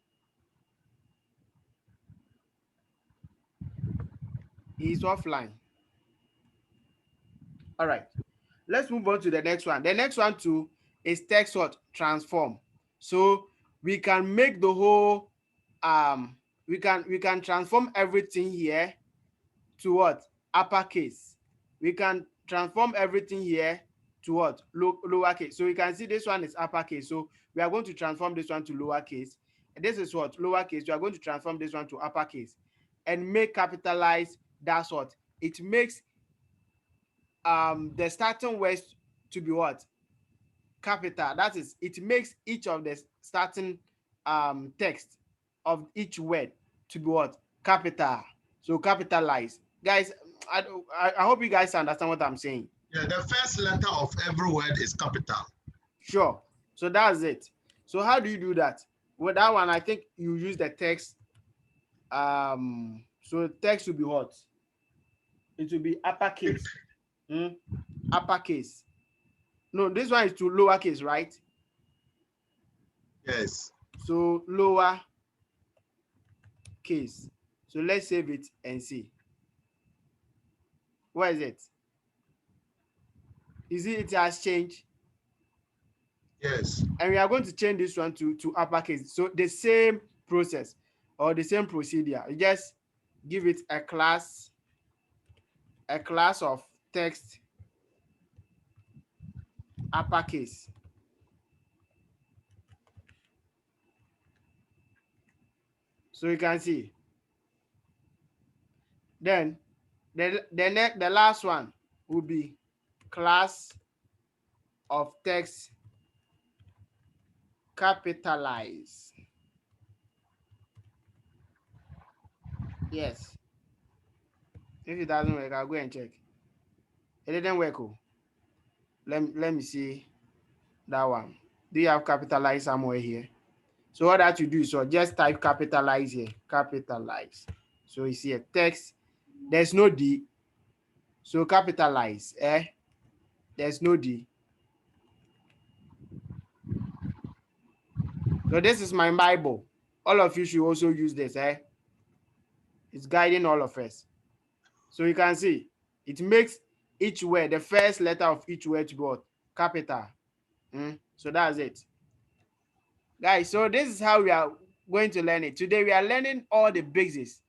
Speaker 1: He's offline. All right. Let's move on to the next one. The next one too is text what? Transform. So we can make the whole we can transform everything here to what? Uppercase. We can transform everything here to what? Lowercase. So you can see this one is uppercase. So we are going to transform this one to lowercase. And this is what? Lowercase. We are going to transform this one to uppercase and make capitalize. That's what it makes the starting words to be what? Capital. That is, it makes each of the starting text of each word to be what? Capital. So capitalize. Guys, I hope you guys understand what I'm saying.
Speaker 2: Yeah, the first letter of every word is capital.
Speaker 1: Sure. So that's it. So how do you do that? With that one, I think you use the text. So text will be what? It will be uppercase. Uppercase. No, this one is to lowercase, right?
Speaker 2: Yes.
Speaker 1: So lower case. So let's save it and see. Where is it? Is it has changed?
Speaker 2: Yes.
Speaker 1: And we are going to change this one to uppercase. So the same process or the same procedure. You just give it a class of text uppercase. So you can see. Then the last one will be class of text capitalize. Yes. If it doesn't work, I'll go and check. It didn't work. Oh. Let me see that one. Do you have capitalize somewhere here? So what that you do is so just type capitalize here. Capitalize. So you see a text. There's no D. So capitalize. There's no D. So this is my Bible. All of you should also use this. It's guiding all of us. So you can see it makes each word, the first letter of each word to be what? Capital. So that's it. Guys, so this is how we are going to learn it. Today we are learning all the basics.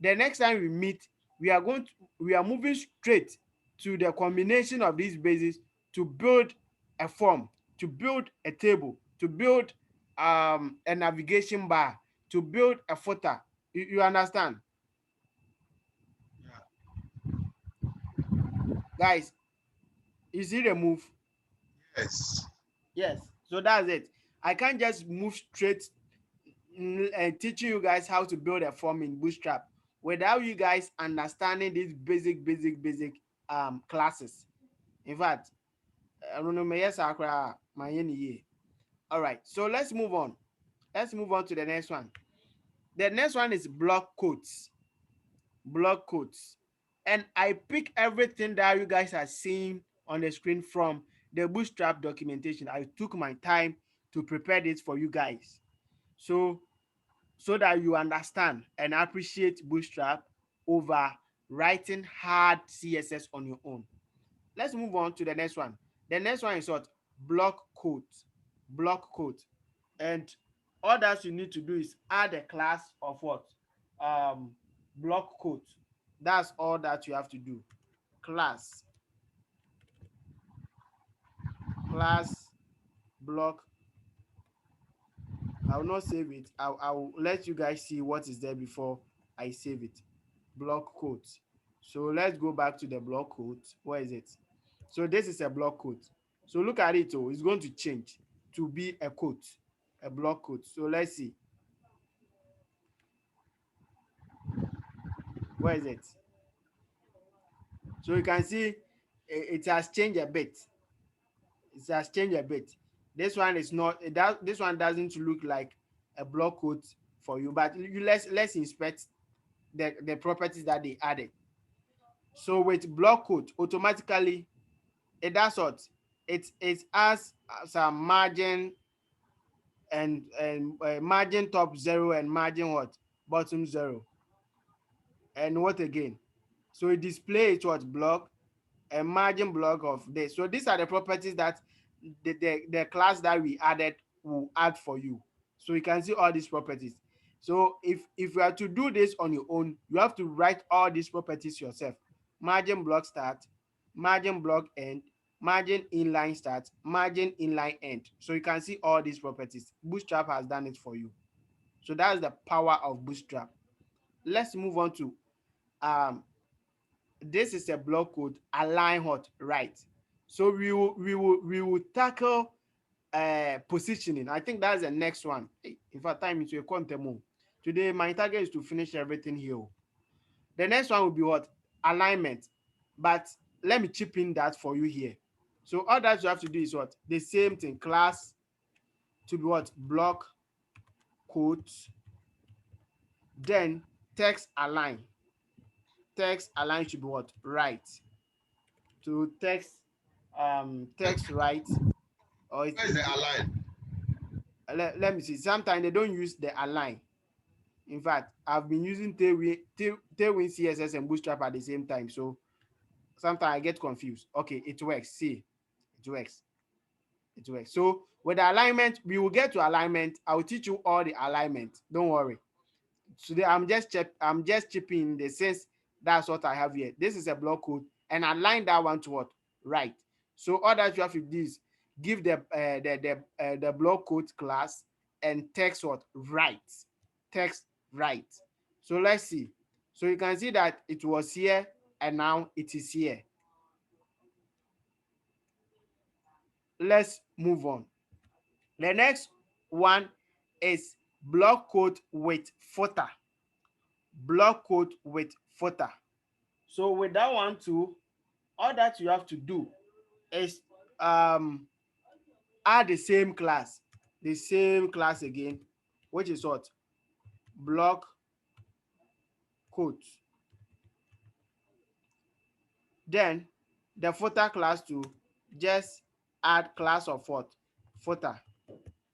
Speaker 1: The next time we meet, we are moving straight to the combination of these basics to build a form, to build a table, to build a navigation bar, to build a footer. You understand?
Speaker 2: Yeah.
Speaker 1: Guys, you see the move?
Speaker 2: Yes.
Speaker 1: Yes. So that's it. I can't just move straight and teaching you guys how to build a form in Bootstrap without you guys understanding these basic classes. In fact, I don't know. All right. So let's move on. Let's move on to the next one. The next one is block quotes. Block quotes. And I pick everything that you guys are seeing on the screen from the Bootstrap documentation. I took my time to prepare this for you guys. So that you understand and appreciate Bootstrap over writing hard CSS on your own. Let's move on to the next one. The next one is what? Block quote. Block quote. And all that you need to do is add a class of what? Block quote. That's all that you have to do. Class block. I will not save it. I will let you guys see what is there before I save it. Block quote. So let's go back to the block quote. Where is it? So this is a block quote. So look at it. Oh, it's going to change to be a quote, a block quote. So let's see. Where is it? So you can see it has changed a bit. It has changed a bit. This one is not. This one doesn't look like a block quote for you. But let's inspect the properties that they added. So with block quote, automatically it does what? It has some margin and margin top 0 and margin what? Bottom 0. And what again? So it displays what? Block and margin block of this. So these are the properties that the class that we added will add for you. So you can see all these properties. So if you are to do this on your own, you have to write all these properties yourself. Margin block start, margin block end, margin inline start, margin inline end. So you can see all these properties. Bootstrap has done it for you. So that's the power of Bootstrap. Let's move on to this is a block code align hot right. So we will tackle positioning. I think that's the next one. In fact, time is a quantum. Today my target is to finish everything here. The next one will be what? Alignment. But let me chip in that for you here. So all that you have to do is what? The same thing. Class to be what? Block quotes. Then text align. Text align should be what? Right. To text right. Or
Speaker 2: Where is the align?
Speaker 1: let me see. Sometimes they don't use the align. In fact, I've been using Tailwind CSS and Bootstrap at the same time. So sometimes I get confused. Okay, it works. See, it works. It works. So with the alignment, we will get to alignment. I will teach you all the alignment. Don't worry. Today I'm just chipping in the sense that's what I have here. This is a block code, and align that one to what? Right. So all that you have to do is give the block code class and text what? Right. Text right. So let's see. So you can see that it was here and now it is here. Let's move on. The next one is block code with footer. Block code with footer. So with that one too, all that you have to do is add the same class again, which is what? Block code. Then the footer class to just add class of what? Footer.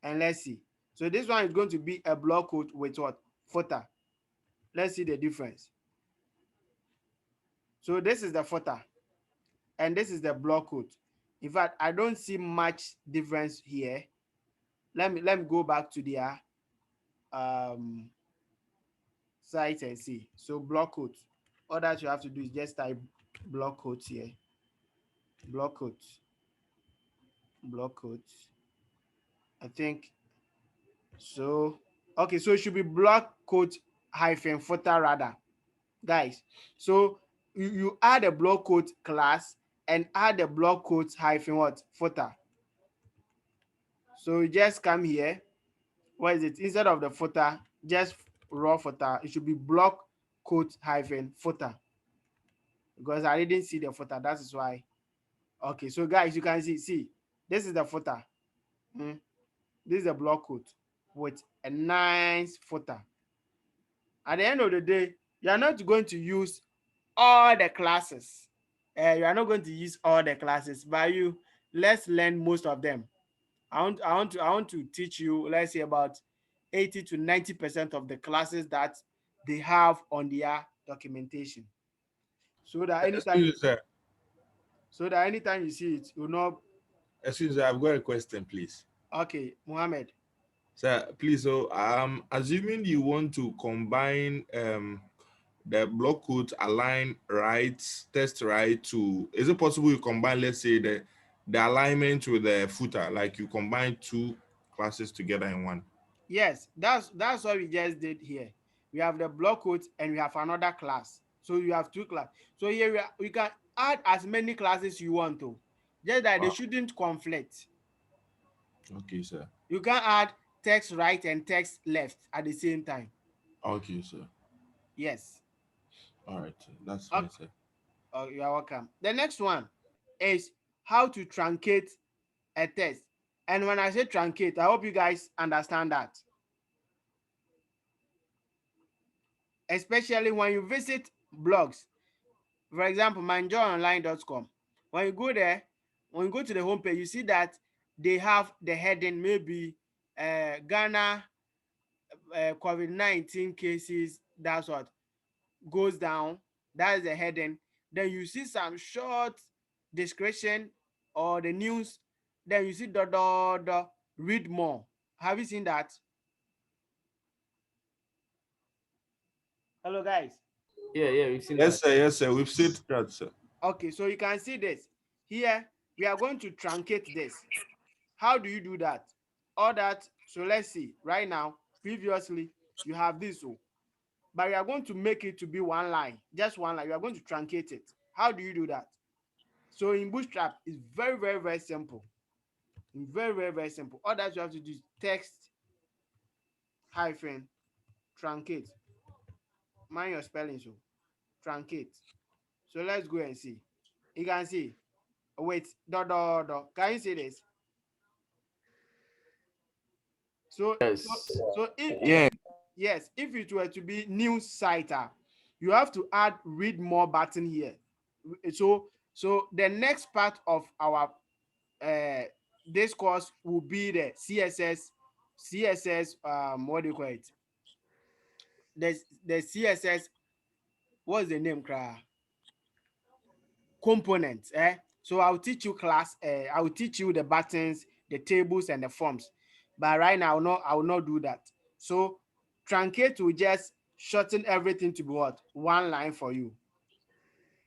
Speaker 1: And let's see. So this one is going to be a block code with what? Footer. Let's see the difference. So this is the footer and this is the block code. In fact, I don't see much difference here. Let me go back to their site and see. So block code. All that you have to do is just type block code here. Block code. Block code. I think so. Okay, so it should be block code hyphen footer rather, guys. So you add a block code class and add a block code hyphen what? Footer. So you just come here. What is it? Instead of the footer, just raw footer. It should be block code hyphen footer. Because I didn't see the footer. That is why. Okay, so guys, you can see this is the footer. This is a block code with a nice footer. At the end of the day, you are not going to use all the classes. You are not going to use all the classes, but let's learn most of them. I want to teach you, let's say, about 80 to 90% of the classes that they have on their documentation. So that anytime you see it, you know.
Speaker 7: Excuse me, I've got a question, please.
Speaker 1: Okay, Mohammed.
Speaker 7: Sir, please, so assuming you want to combine the block code align right, test right to, is it possible you combine, let's say, the alignment with the footer, like you combine two classes together in one?
Speaker 1: Yes, that's what we just did here. We have the block code and we have another class. So you have two classes. So here we can add as many classes you want to. Just that they shouldn't conflict.
Speaker 7: Okay, sir.
Speaker 1: You can add text right and text left at the same time.
Speaker 7: Okay, sir.
Speaker 1: Yes.
Speaker 7: All right, that's fine, sir.
Speaker 1: Oh, you're welcome. The next one is how to truncate a text. And when I say truncate, I hope you guys understand that. Especially when you visit blogs. For example, myjoyonline.com. When you go there, when you go to the homepage, you see that they have the heading, maybe Ghana COVID-19 cases, that's what goes down. That is the heading. Then you see some short description or the news. Then you see the read more. Have you seen that? Hello, guys.
Speaker 6: Yeah, we've seen
Speaker 7: Yes,
Speaker 6: that.
Speaker 7: sir. Yes, sir. We've seen that, sir.
Speaker 1: Okay, so you can see this. Here, we are going to truncate this. How do you do that? All that, so let's see. Right now, previously, you have this, but we are going to make it to be one line, just one line. We are going to truncate it. How do you do that? So in Bootstrap, it's very, very, very simple. Very, very, very simple. All that you have to do is text hyphen truncate. Mind your spelling, so truncate. So let's go and see. You can see. Wait, dot, dot, dot. Can you see this? So,
Speaker 6: Yes.
Speaker 1: so if
Speaker 7: Yeah.
Speaker 1: yes, if it were to be new citer, you have to add read more button here. So the next part of our this course will be the CSS what do you call it? The CSS, what's the name, cry? Components, so I'll teach you I'll teach you the buttons, the tables, and the forms. But right now I will not do that. So truncate will just shorten everything to be what? One line for you.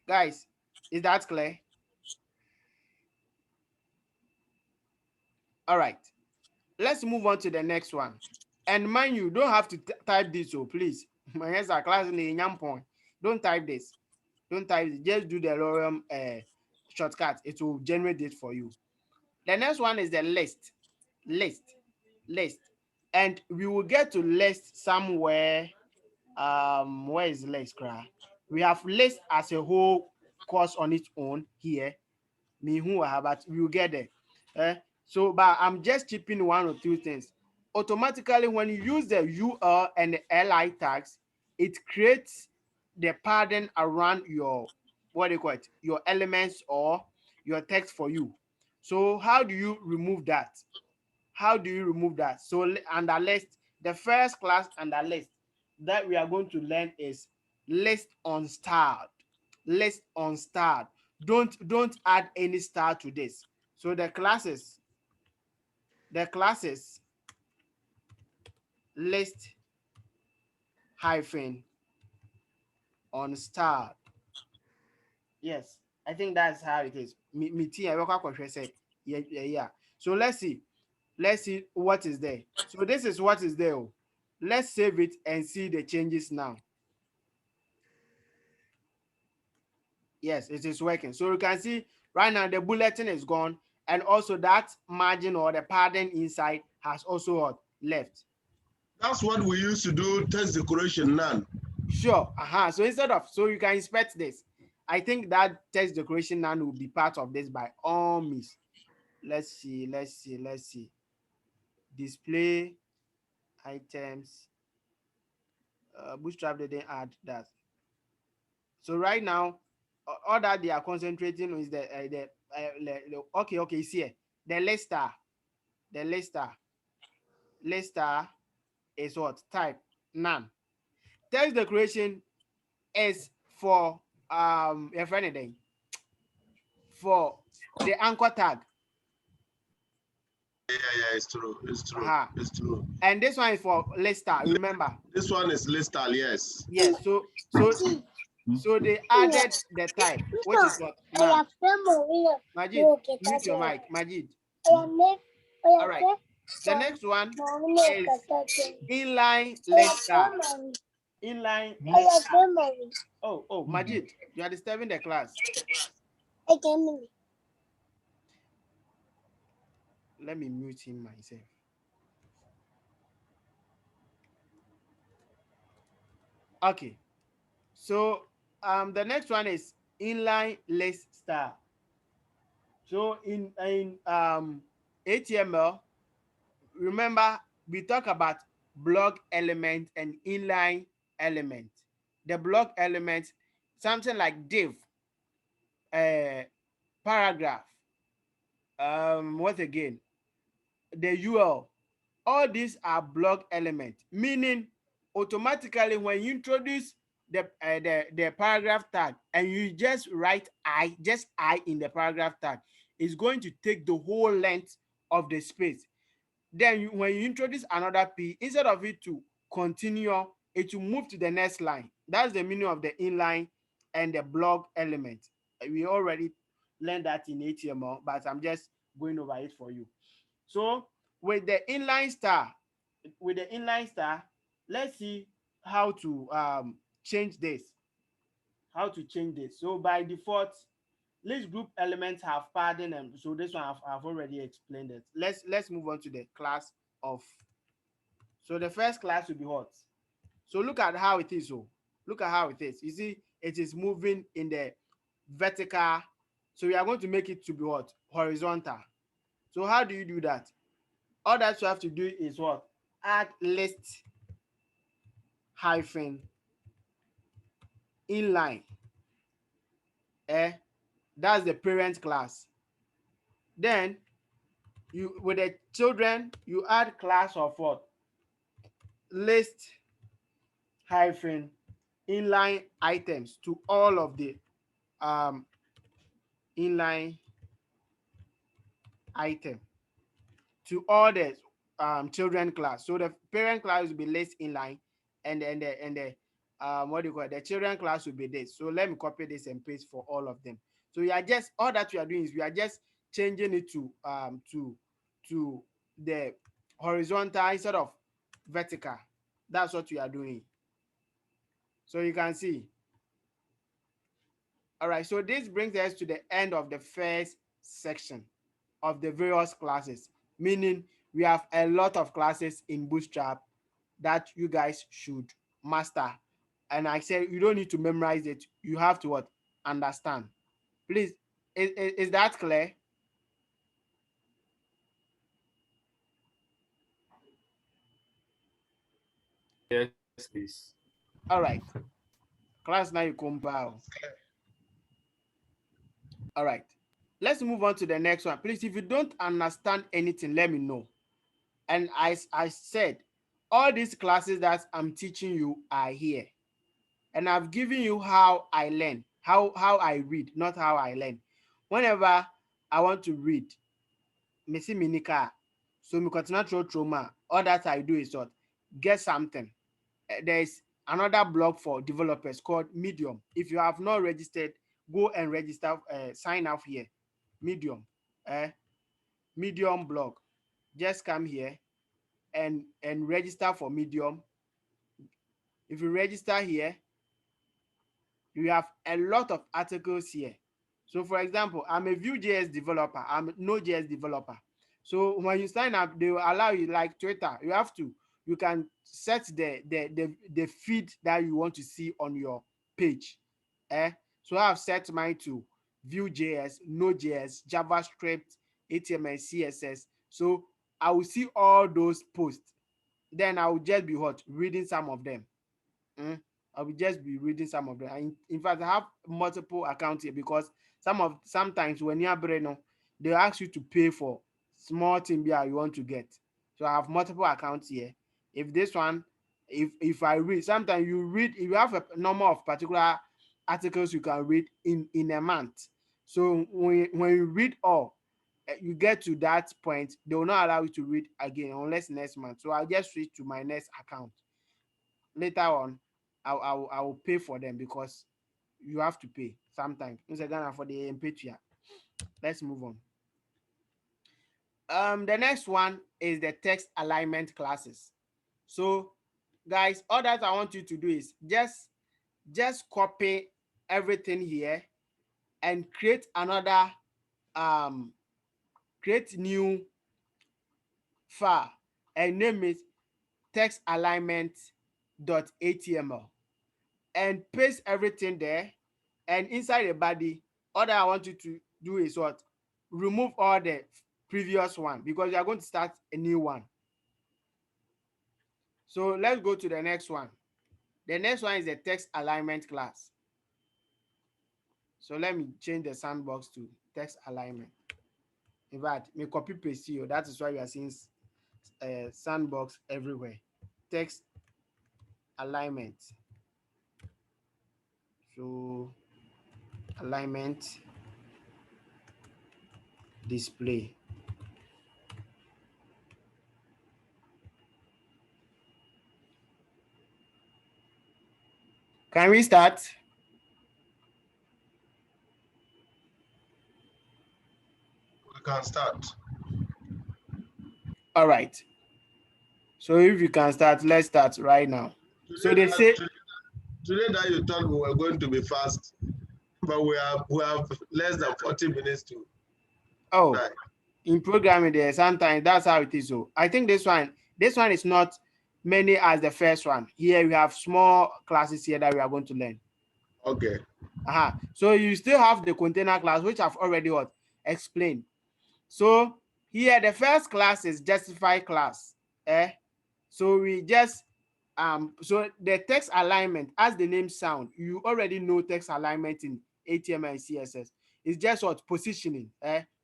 Speaker 1: Guys, is that clear? All right. Let's move on to the next one. And mind you, don't have to type this, so please. My hands are class in the point. Don't type this. Don't type it. Just do the lorem shortcut. It will generate it for you. The next one is the list. List. And we will get to list somewhere. Where is list, cry? We have list as a whole course on its own here. Me who have, but we will get there. So, but I'm just chipping one or two things. Automatically, when you use the UL and the LI tags, it creates the pattern around your, what do you call it, your elements or your text for you. So how do you remove that? How do you remove that? So under list, the first class under list that we are going to learn is list on start. List on start. Don't add any star to this. So the classes list hyphen on start. Yes, I think that's how it is. Yeah. So let's see what is there. So this is what is there. Let's save it and see the changes now. Yes, it is working. So you can see right now the bulletin is gone, and also that margin or the pattern inside has also left.
Speaker 2: That's what we used to do, text decoration, none.
Speaker 1: Sure. So instead of, so you can inspect this. I think that text decoration none will be part of this by all means. Let's see. Display items. Bootstrap didn't add that. So right now, all that they are concentrating on is okay, it's here. The lister is what? Type none. Text decoration is for if anything, for the anchor tag.
Speaker 2: Yeah, it's true. It's true.
Speaker 1: And this one is for lister. Remember,
Speaker 2: this one is lister. Yes.
Speaker 1: Yes. So they added the type, which is what? None. Majid, mute your mic. Majid. All right. The next one is inline lister. Inline lister. Oh, Majid, you are disturbing the class. Let me mute him myself. Okay. So the next one is inline list star. So in HTML, remember we talk about block element and inline element. The block element, something like div, paragraph, what again? The UL. All these are block elements, meaning automatically when you introduce the paragraph tag and you just write I in the paragraph tag, it's going to take the whole length of the space. Then when you introduce another P, instead of it to continue, it will move to the next line. That's the meaning of the inline and the block element. We already learned that in HTML, but I'm just going over it for you. So with the inline star, let's see how to change this. So by default, list group elements have padding, and so this one I've already explained it. Let's move on to the class of. So the first class will be what? So look at how it is. So look at how it is. You see, it is moving in the vertical. So we are going to make it to be what? Horizontal. So how do you do that? All that you have to do is what? Add list hyphen inline. That's the parent class. Then you, with the children, you add class of what? List hyphen inline items to all of the inline item to all the children class. So the parent class will be list inline, and then the what do you call it? The children class will be this. So let me copy this and paste for all of them. So you are just, all that we are doing is we are just changing it to the horizontal instead of vertical. That's what we are doing. So you can see. All right, so this brings us to the end of the first section of the various classes, meaning we have a lot of classes in Bootstrap that you guys should master. And I said you don't need to memorize it. You have to what? Understand. Please, is that clear?
Speaker 6: Yes, please.
Speaker 1: All right. Class now you compile. All right. Let's move on to the next one. Please, if you don't understand anything, let me know. And I said, all these classes that I'm teaching you are here. And I've given you how I learn, how I read, not how I learn. Whenever I want to read, Missy Minika, so me continue trauma, all that I do is what? Get something. There's another blog for developers called Medium. If you have not registered, go and register, sign up here. Medium. Medium blog. Just come here and register for Medium. If you register here, you have a lot of articles here. So for example, I'm a Vue.js developer, I'm a Node.js developer. So when you sign up, they will allow you, like Twitter, you can set the feed that you want to see on your page. So I've set mine to Vue.js, Node.js, JavaScript, HTML, CSS. So I will see all those posts. Then I will just be what? Reading some of them. I will just be reading some of them. In fact, I have multiple accounts here because sometimes when you're brand, they ask you to pay for small thing you want to get. So I have multiple accounts here. If this one, if I read, sometimes you have a number of particular articles you can read in a month. So when you read all, you get to that point, they will not allow you to read again unless next month. So I'll just switch to my next account. Later on, I will pay for them because you have to pay sometimes. For the Patreon. Let's move on. The next one is the text alignment classes. So guys, all that I want you to do is just copy everything here and create another create new file and name it text alignment.html and paste everything there. And inside the body, all that I want you to do is what? Remove all the previous one because you are going to start a new one. So let's go to the next one. The next one is the text alignment class. So let me change the sandbox to text alignment. In fact, me copy paste here. That is why you are seeing sandbox everywhere. Text alignment. So alignment display. Can we start?
Speaker 2: We can start.
Speaker 1: All right. So if you can start, let's start right now. So they say
Speaker 2: Today that you thought we were going to be fast, but we have less than 40 minutes to.
Speaker 1: oh
Speaker 2: die.
Speaker 1: in programming there sometimes that's how it is. So I think this one is not many as the first one. Here we have small classes here that we are going to learn.
Speaker 2: Okay.
Speaker 1: So you still have the container class, which I've already explained. So here the first class is justify class. So we just so the text alignment, as the name sound, you already know text alignment in HTML and CSS. It's just what positioning.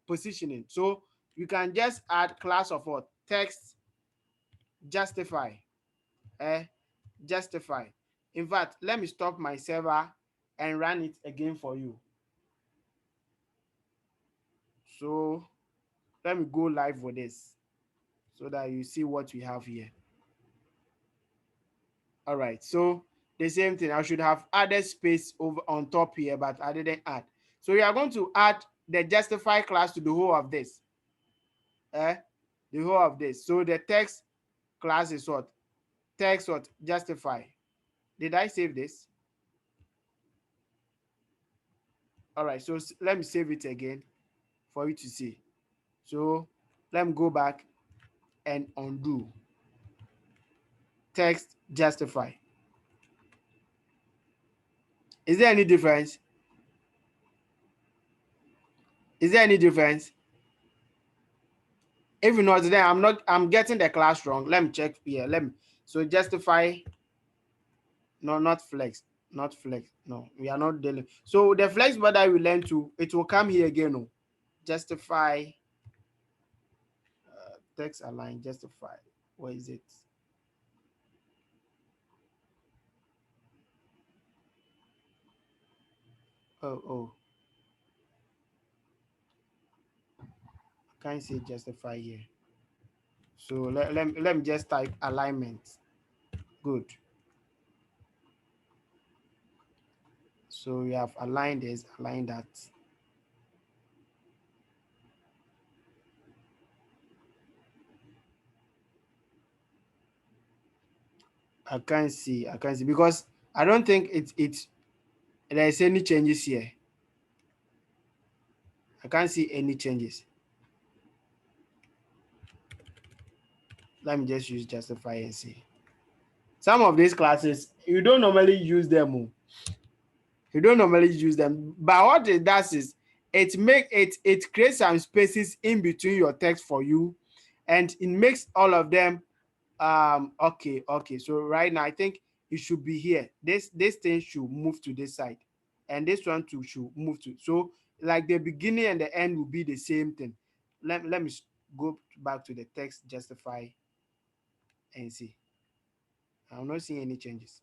Speaker 1: Positioning. So you can just add class of what text justify. Justify. In fact, let me stop my server and run it again for you. So let me go live with this so that you see what we have here. All right, so the same thing. I should have added space over on top here, but I didn't add. So we are going to add the justify class to the whole of this. The whole of this. So the text class is what? Text what? Justify. Did I save this? All right, so let me save it again for you to see. So let me go back and undo. Text justify. Is there any difference? Is there any difference? If not, then I'm getting the class wrong. Let me check here. So justify. No, not flex. Not flex. No, we are not dealing. So the flex border we learn to, it will come here again. No. Justify. Text align, justify. Where is it? Oh. I can't say justify here. So let me just type alignment. Good. So we have aligned this, align that. I can't see because I don't think there's any changes here. I can't see any changes. Let me just use justify and see. Some of these classes, you don't normally use them. You don't normally use them. But what it does is it creates some spaces in between your text for you, and it makes all of them okay. So right now I think it should be here. This thing should move to this side, and this one too should move to. So like the beginning and the end will be the same thing. Let me go back to the text justify and see. I'm not seeing any changes.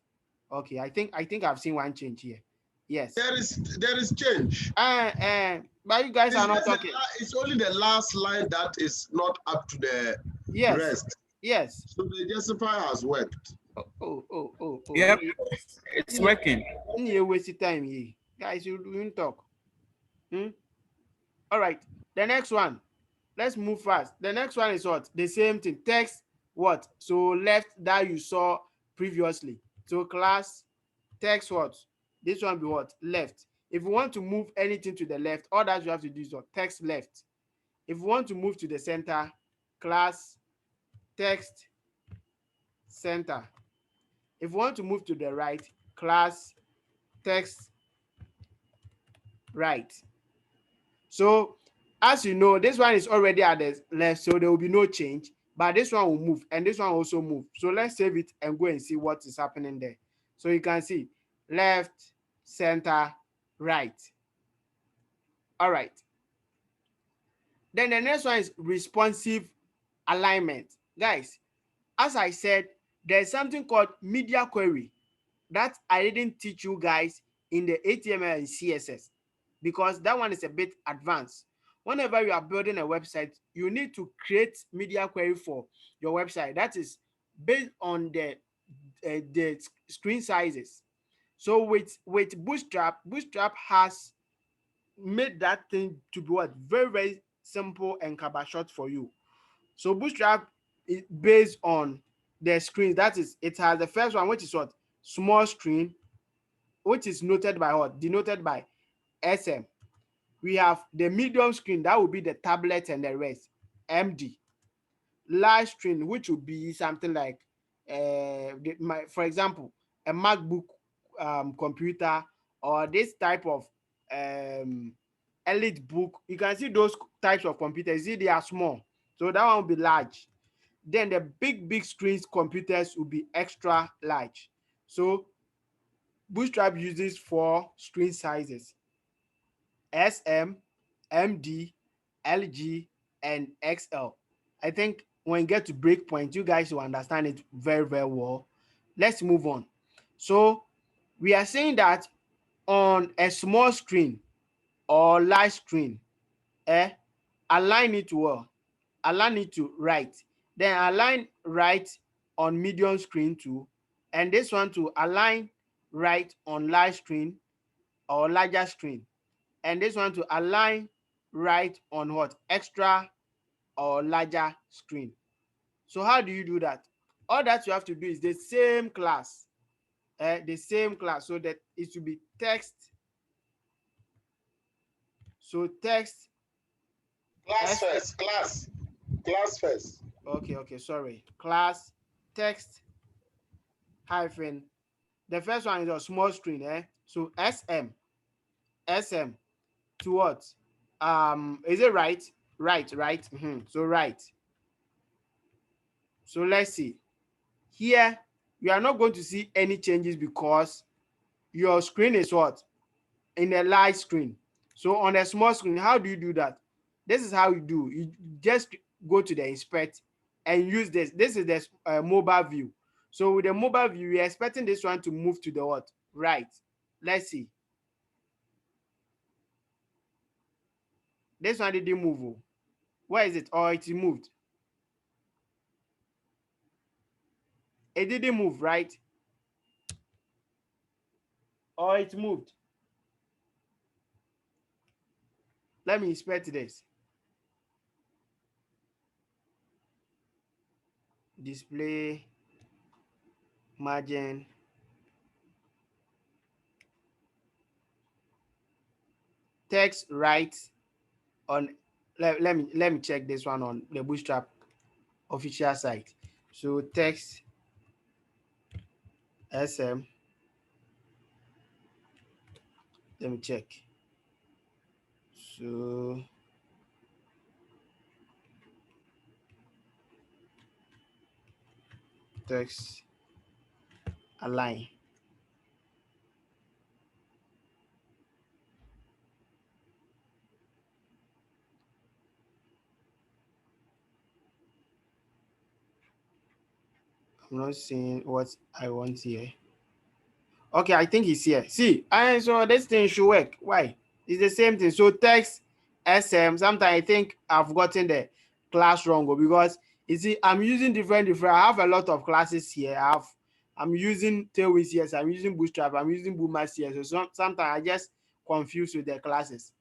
Speaker 1: Okay, I think I've seen one change here. Yes.
Speaker 2: There is change.
Speaker 1: But you guys are not talking.
Speaker 2: It's only the last line that is not up to the rest.
Speaker 1: Yes.
Speaker 2: So the justify has worked.
Speaker 1: Oh.
Speaker 4: Yep, it's working.
Speaker 1: You waste time here. Guys, you didn't talk. All right. The next one. Let's move fast. The next one is what? The same thing. Text what? So left that you saw previously. So class text what? This one be what? Left. If you want to move anything to the left, all that you have to do is what? Text left. If you want to move to the center, class text center. If you want to move to the right, class text right. So as you know, this one is already at the left, so there will be no change, but this one will move and this one will also move. So let's save it and go and see what is happening there. So you can see left, center, right. All right. Then the next one is responsive alignment. Guys, as I said, there's something called media query that I didn't teach you guys in the HTML and CSS because that one is a bit advanced. Whenever you are building a website, you need to create media query for your website. That is based on the screen sizes. So with Bootstrap, Bootstrap has made that thing to be what very, very simple and kaba short for you. So Bootstrap is based on the screens. That is, it has the first one, which is what? Small screen, which is noted by what? Denoted by SM. We have the medium screen, that will be the tablet and the rest, MD. Large screen, which will be something like, for example, a MacBook computer, or this type of elite book. You can see those types of computers. See, they are small, so that one will be large. Then the big screens computers will be extra large. So Bootstrap uses 4 screen sizes: SM, MD, LG, and XL. I think when you get to breakpoint, you guys will understand it very, very well. Let's move on. So we are saying that on a small screen or large screen, align it well, align it to right. Then align right on medium screen too. And this one to align right on large screen or larger screen. And this one to align right on what? Extra or larger screen. So how do you do that? All that you have to do is the same class. The same class, so that it should be text. So text
Speaker 2: Class first, class first.
Speaker 1: Okay, sorry. Class text hyphen. The first one is a small screen, so SM to what? Is it right? Right. So right. So let's see. Here, you are not going to see any changes because your screen is what? In a large screen. So on a small screen, how do you do that? This is how you do. You just go to the inspect and use this. This is the mobile view. So with the mobile view, we're expecting this one to move to the what? Right. Let's see. This one didn't move. Oh. Where is it? Oh, it moved. It didn't move, right? Or it moved. Let me inspect this. Display margin. Text right on. Let me check this one on the Bootstrap official site. So text SM. Let me check. So text align. I'm not seeing what I want here. Okay, I think it's here. See, and so this thing should work. Why? It's the same thing. So text SM. Sometimes I think I've gotten the class wrong, because you see, I'm using different. I have a lot of classes here. I'm using Tailwind CS. I'm using Bootstrap. I'm using Boomer CS. So sometimes I just confuse with the classes.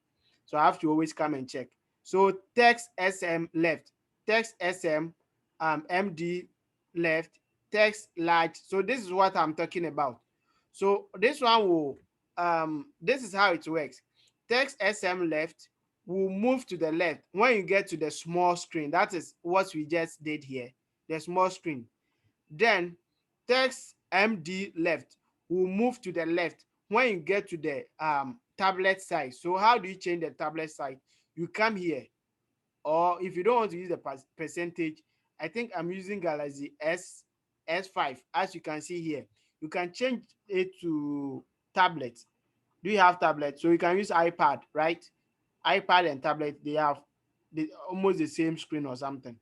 Speaker 1: So I have to always come and check. So text SM left, text SM MD left, text large. So this is what I'm talking about. So this one will this is how it works. Text SM left will move to the left when you get to the small screen. That is what we just did here, the small screen. Then text MD left will move to the left when you get to the tablet size. So how do you change the tablet size? You come here, or if you don't want to use the percentage, I think I'm using Galaxy S5. As you can see here, you can change it to tablet. Do you have tablet? So you can use iPad, right? iPad and tablet, they have almost the same screen or something.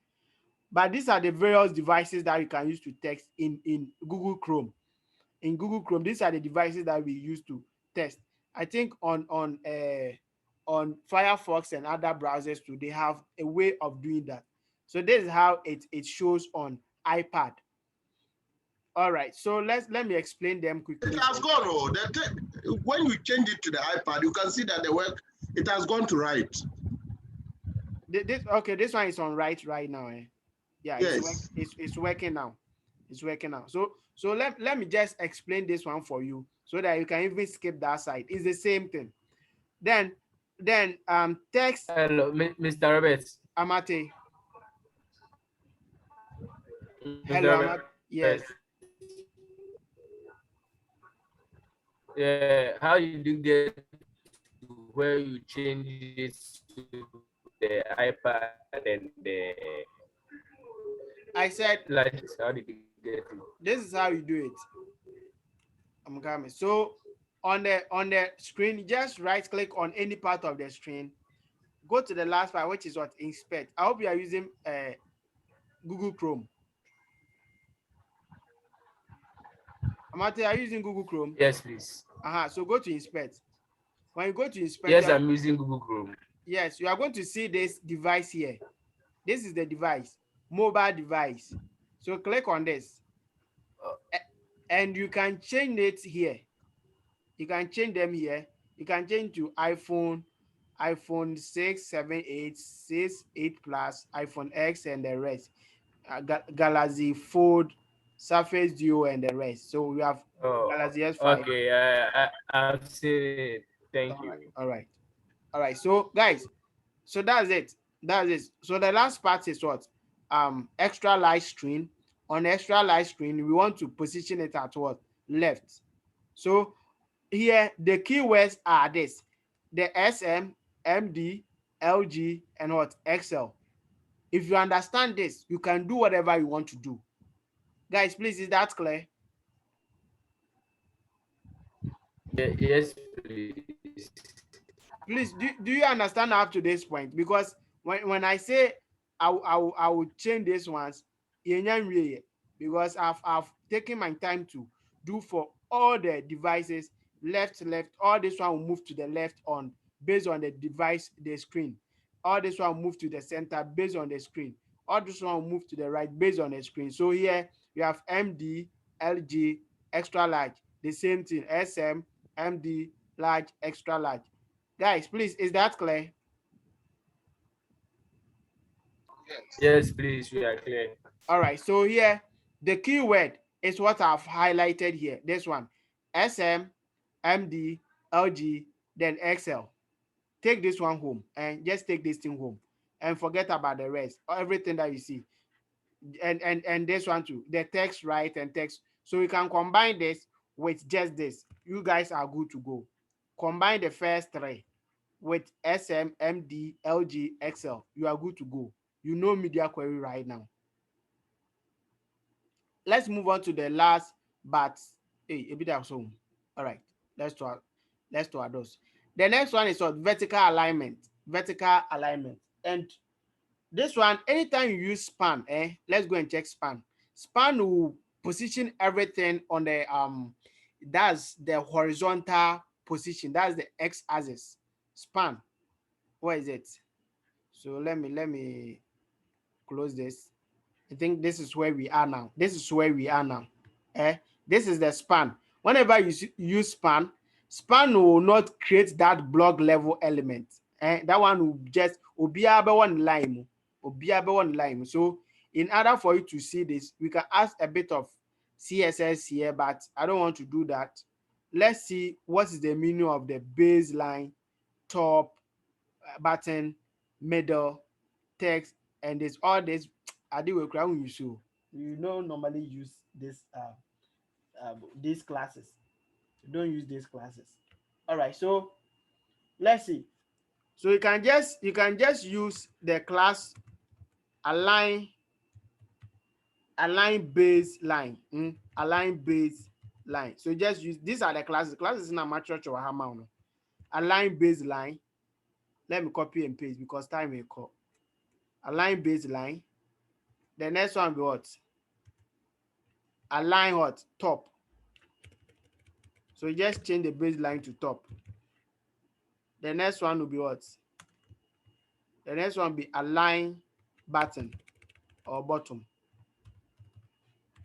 Speaker 1: But these are the various devices that you can use to text in Google Chrome. In Google Chrome, these are the devices that we use to test. I think on Firefox and other browsers too, they have a way of doing that. So this is how it shows on iPad. All right, so let me explain them quickly.
Speaker 2: It has gone. Oh, when you change it to the iPad, you can see that the work, it has gone to right.
Speaker 1: Okay, this one is on right now. Yeah,
Speaker 2: Yes.
Speaker 1: it's working now. It's working now. So let me just explain this one for you so that you can even skip that side. It's the same thing. Then text.
Speaker 6: Hello, Mr. Roberts.
Speaker 1: Amate.
Speaker 6: Mr.
Speaker 1: Hello,
Speaker 6: Roberts.
Speaker 1: Amate. Yes.
Speaker 6: Yeah, how you do get to where you change it to the iPad and the
Speaker 1: I said,
Speaker 6: how did you get it?
Speaker 1: this is how you do it. I'm coming. So on the screen, just right click on any part of the screen. Go to the last part, which is what inspect. I hope you are using Google Chrome. Amate, are you using Google Chrome?
Speaker 6: Yes, please.
Speaker 1: So go to inspect. When you go to inspect,
Speaker 6: yes, I'm using Google Chrome.
Speaker 1: Yes, you are going to see this device here. This is the device, mobile device. So click on this, and you can change it here. You can change them here. You can change to iPhone 6, 7, 8, 6, 8 Plus, iPhone X, and the rest. Galaxy Fold, Surface Duo, and the rest. So we have Galaxy S5.
Speaker 6: Okay, I've seen it. Thank you.
Speaker 1: All right. So guys, so that's it. So the last part is what? Extra light screen. On extra light screen, we want to position it at what? Left. So here the keywords are this: the SM, MD, LG, and what? XL. If you understand this, you can do whatever you want to do. Guys, please, is that clear?
Speaker 6: Yes, please.
Speaker 1: Please, do you understand up to this point? Because when I say I will change these ones, because I've taken my time to do for all the devices, left, all this one will move to the left on based on the device, the screen. All this one will move to the center based on the screen. All this one will move to the right based on the screen. So here we have MD, LG, extra large, the same thing, SM, MD, large, extra large. Guys, please, is that clear?
Speaker 6: Yes, please, we are clear.
Speaker 1: All right, so here, the keyword is what I've highlighted here. This one, SM, MD, LG, then XL. Take this one home and just take this thing home and forget about the rest, everything that you see. And this one too, the text right and text. So you can combine this with just this. You guys are good to go. Combine the first three with SM, MD, LG, XL, you are good to go. You know media query right now. Let's move on to the last, but a bit of some. All right, let's try those. The next one is what? Vertical alignment. And this one, anytime you use span, let's go and check span. Span will position everything on the that's the horizontal position. That's the x-axis. Span. Where is it? So let me close this. I think this is where we are now. This is the span. Whenever you use span will not create that block level element. That one will just obiabe one line. So in order for you to see this, we can add a bit of CSS here, but I don't want to do that. Let's see what is the meaning of the baseline, top, button, middle, text, and there's all this. I do a crown you normally use this these classes. You don't use these classes. All right, so let's see. So you can just use the class align baseline. Align baseline. So just use, these are the classes. Classes in a matrix or hammer. Align baseline. Let me copy and paste because time will call. Align baseline. The next one be what? Align what? Top. So you just change the baseline to top. The next one will be what? The next one will be align button or bottom.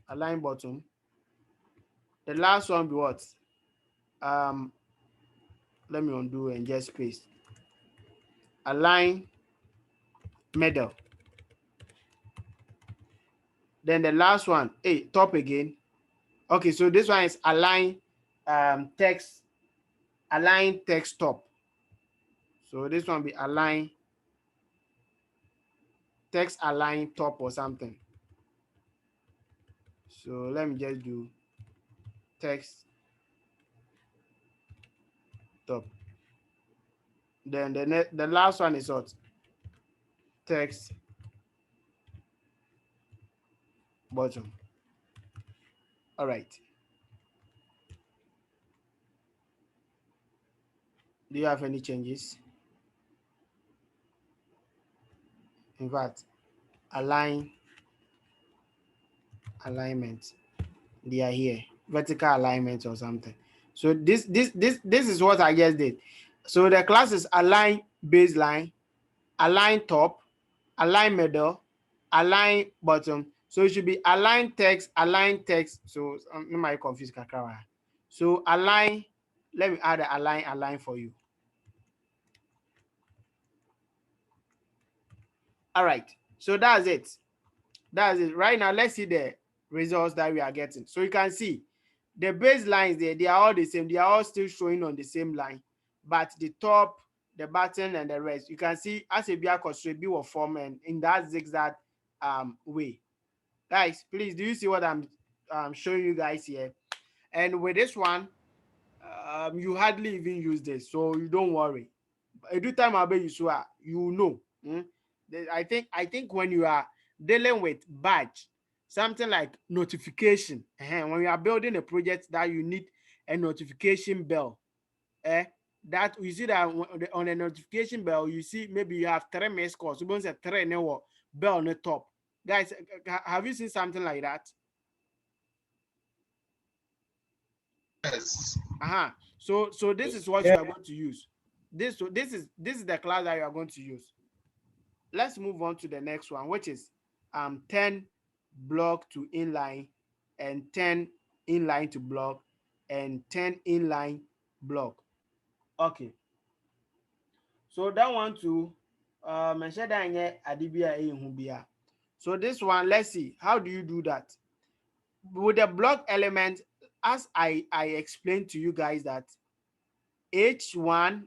Speaker 1: Align bottom. The last one be what? Let me undo and just paste. Align middle. Then the last one, hey, top again. Okay, so this one is align text, align text top. So this one be align text align top or something. So let me just do text top. Then the last one is what? Text bottom. All right. Do you have any changes? In fact, alignment, they are here, vertical alignment or something. So this is what I just did. So the class is align baseline, align top, align middle, align bottom. So it should be align text, align text. So you might confuse kakara. So align, let me add a align for you. All right, so that's it. That's it. Right now, let's see the results that we are getting. So you can see the baselines there, they are all the same. They are all still showing on the same line, but the top, the button, and the rest, you can see as a vehicle should be form and in that zigzag way. Guys, please, do you see what I'm showing you guys here? And with this one, you hardly even use this, so you don't worry. Every time I bet you know. I think when you are dealing with badge, something like notification, when you are building a project that you need a notification bell, that you see that on a notification bell, you see maybe you have 3 missed calls. You want to say 3 bell on the top. Guys, have you seen something like that?
Speaker 2: Yes.
Speaker 1: So this is what you are going to use. This is the class that you are going to use. Let's move on to the next one, which is 10 block to inline and 10 inline to block and 10 inline block. Okay. So that one too, so this one, let's see, how do you do that? With the block element, as I explained to you guys that H1,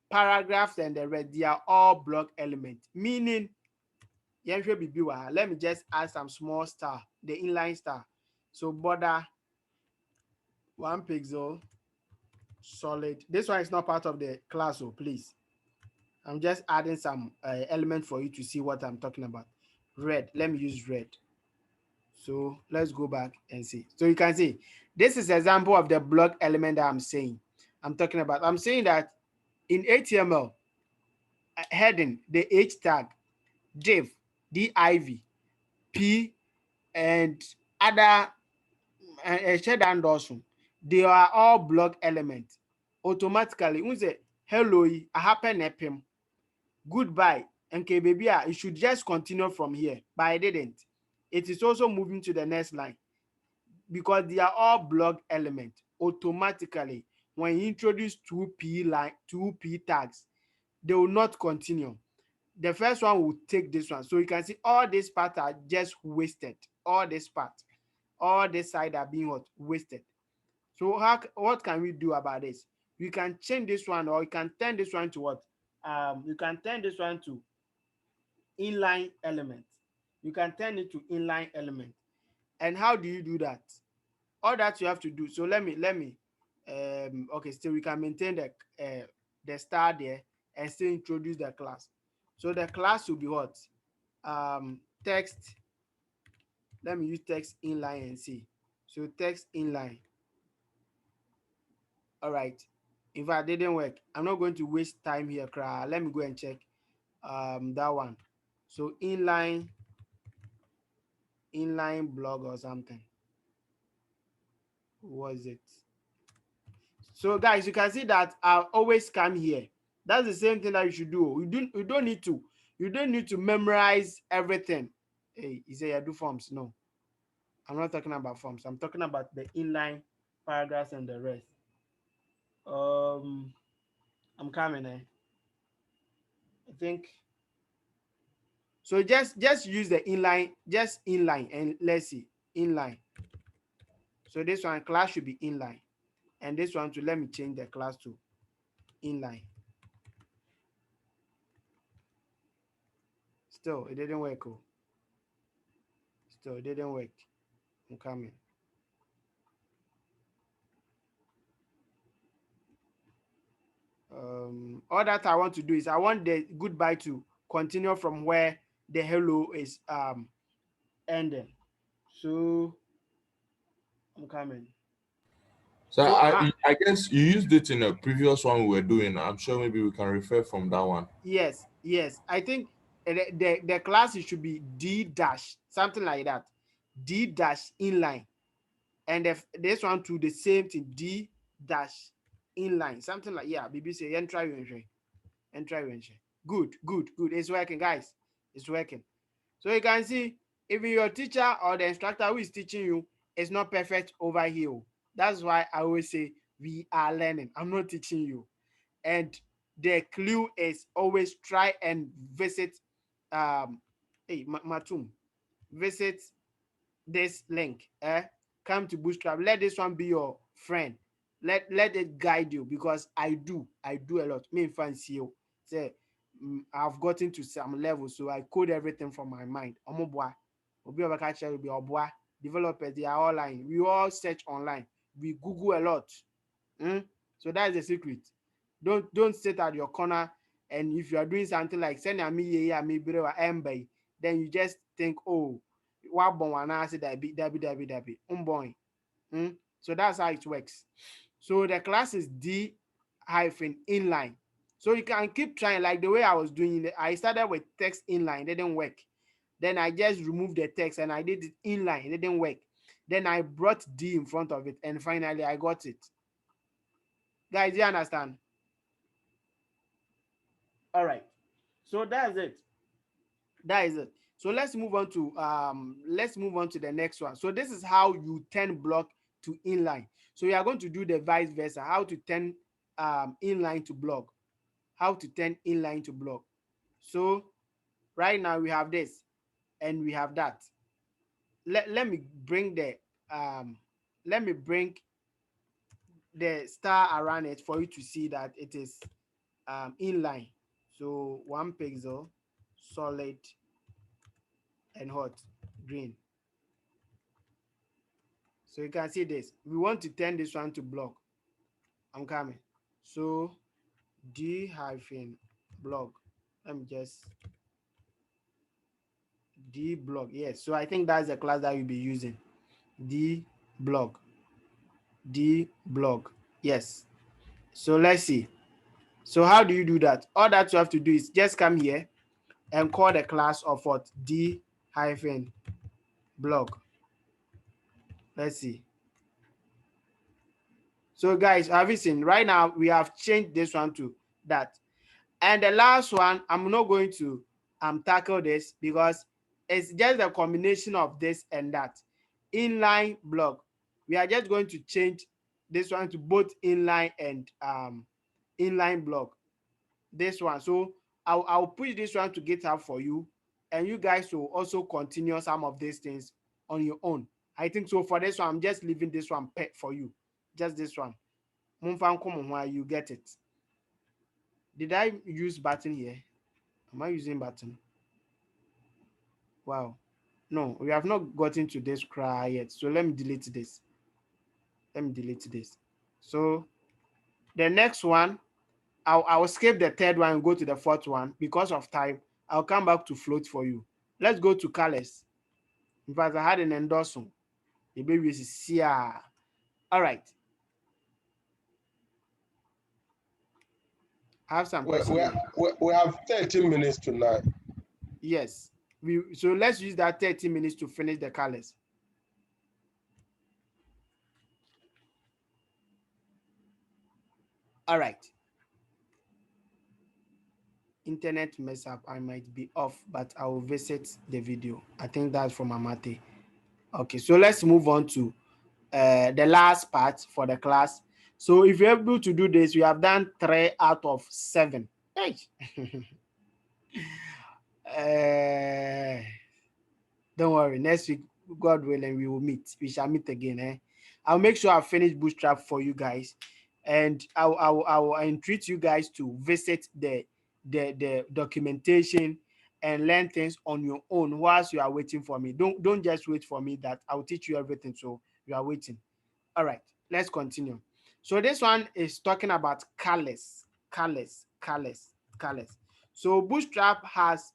Speaker 1: paragraphs, and the rest, they are all block elements, meaning, let me just add some small star, the inline star. So border 1 pixel, solid. This one is not part of the class, so please. I'm just adding some element for you to see what I'm talking about. Red, let me use red. So let's go back and see. So you can see, this is an example of the block element that I'm saying. I'm talking about. I'm saying that in HTML, heading, the H tag, div, div, p, and other they are all block elements. Automatically, we say hello, I happen epim, goodbye, and baby, it should just continue from here, but I didn't. It is also moving to the next line because they are all block elements. Automatically, when you introduce 2p tags, they will not continue. The first one will take this one. So you can see all these parts are just wasted. All this part, all this side are being wasted. So what can we do about this? We can change this one, or you can turn this one to what? You can turn this one to inline element. You can turn it to inline element. And how do you do that? All that you have to do. So let me okay, still we can maintain the star there and still introduce the class. So the class will be what? Text. Let me use text inline and see. So text inline. All right. If I didn't work, I'm not going to waste time here. Let me go and check that one. So inline blog or something. What is it? So guys, you can see that I always come here. That's the same thing that you should do. You don't need to memorize everything. Hey, you say I do forms. No. I'm not talking about forms. I'm talking about the inline paragraphs and the rest. I'm coming. I think so. Just use the inline, just inline, and let's see inline. So this one class should be inline, and this one to let me change the class to inline. Still, it didn't work. Oh. Still, it didn't work. I'm coming. All that I want to do is I want the goodbye to continue from where the hello is ending. So I'm coming.
Speaker 7: So
Speaker 1: So
Speaker 7: I guess you used it in a previous one we were doing. I'm sure maybe we can refer from that one.
Speaker 1: yes. I think the class it should be D dash something like that. D dash inline, and this one to the same thing D dash inline something like BBC and try and try good. It's working, guys. It's working. So you can see even your teacher or the instructor who is teaching you is not perfect over here. That's why I always say we are learning. I'm not teaching you. And the clue is always try and visit Matum. Visit this link. Come to Bootstrap. Let this one be your friend. Let it guide you because I do a lot. Me fancy you. Say I've gotten to some level, so I code everything from my mind. Developers, they are online. We all search online. We Google a lot. So that's the secret. Don't sit at your corner, and if you are doing something like send me then you just think, oh, what so that's how it works. So the class is D hyphen inline. So you can keep trying like the way I was doing it. I started with text inline, it didn't work. Then I just removed the text and I did it inline, it didn't work. Then I brought D in front of it and finally I got it. Guys, you understand? All right. So that's it. That is it. So let's move on to the next one. So this is how you turn block to inline. So we are going to do the vice versa, how to turn inline to block. How to turn inline to block. So right now we have this and we have that. Let me bring the star around it for you to see that it is inline. So 1 pixel, solid, and hot, green. So you can see this. We want to turn this one to block. I'm coming. So D hyphen block. Let me just D block. Yes. So I think that's the class that you'll be using. D block. D block. Yes. So let's see. So how do you do that? All that you have to do is just come here and call the class of what? D hyphen block. Let's see. So guys, have you seen? Right now we have changed this one to that. And the last one, I'm not going to tackle this because it's just a combination of this and that. Inline block. We are just going to change this one to both inline and inline block. This one. So I'll push this one to GitHub for you, and you guys will also continue some of these things on your own. I think so. For this one, I'm just leaving this one pet for you. Just this one. You get it. Did I use button here? Am I using button? Wow. No, we have not gotten to this cry yet. So let me delete this. So the next one, I'll skip the third one and go to the fourth one because of time. I'll come back to float for you. Let's go to colors. In fact, I had an endorsement. The baby is here. All right. I have some questions.
Speaker 2: We have 13 minutes tonight.
Speaker 1: Yes. So let's use that 30 minutes to finish the colors. All right. Internet mess up. I might be off, but I will visit the video. I think that's from Amate. Okay, so let's move on to the last part for the class. So if you're able to do this, we have done 3 out of 7. Hey. Don't worry, next week, God willing, we will meet. We shall meet again. I'll make sure I finish Bootstrap for you guys, and I will entreat you guys to visit the documentation and learn things on your own whilst you are waiting for me. Don't just wait for me. That I'll teach you everything. So you are waiting. All right, let's continue. So this one is talking about colors. So Bootstrap has,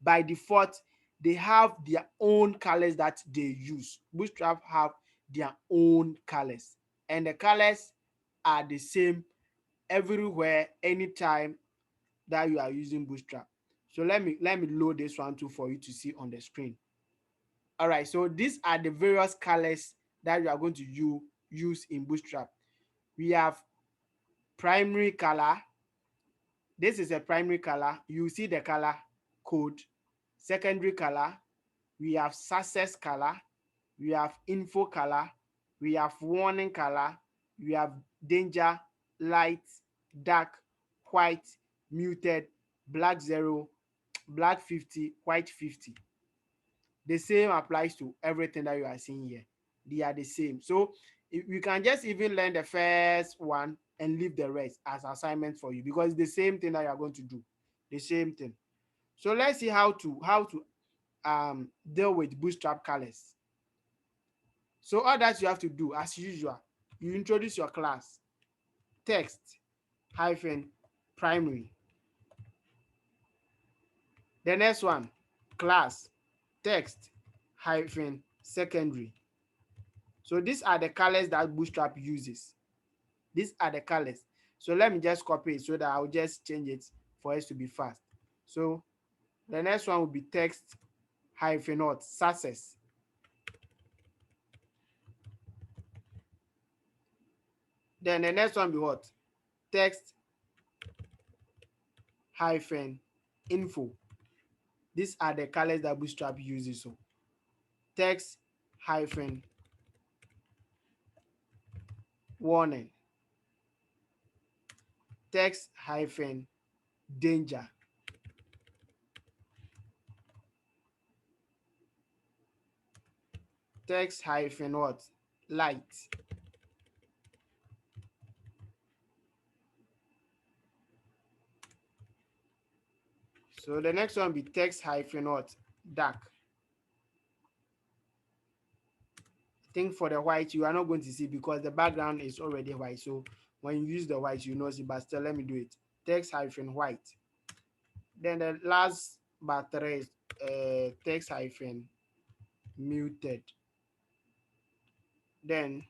Speaker 1: by default, they have their own colors that they use. Bootstrap have their own colors, and the colors are the same everywhere, anytime that you are using Bootstrap. So let me load this one too for you to see on the screen. All right, so these are the various colors that you are going to use in Bootstrap. We have primary color. This is a primary color. You see the color code. Secondary color. We have success color. We have info color. We have warning color. We have danger, light, dark, white, muted, black 0, black 50, white 50. The same applies to everything that you are seeing here. They are the same. So you can just even learn the first one and leave the rest as assignment for you, because it's the same thing that you are going to do. The same thing. So let's see how to deal with Bootstrap colors. So all that you have to do, as usual, you introduce your class, text hyphen primary. The next one, class, text hyphen secondary. So these are the colors that Bootstrap uses. These are the colors. So let me just copy it so that I'll just change it for us to be fast. So the next one will be text hyphen what? Success. Then the next one will be what? Text hyphen info. These are the colors that Bootstrap uses. So text hyphen warning. Text hyphen danger. Text hyphen what? Light. So the next one be text hyphen what? Dark. I think for the white, you are not going to see because the background is already white. So when you use the white, you know see, but still let me do it. Text hyphen white. Then the last but three is text hyphen muted. Then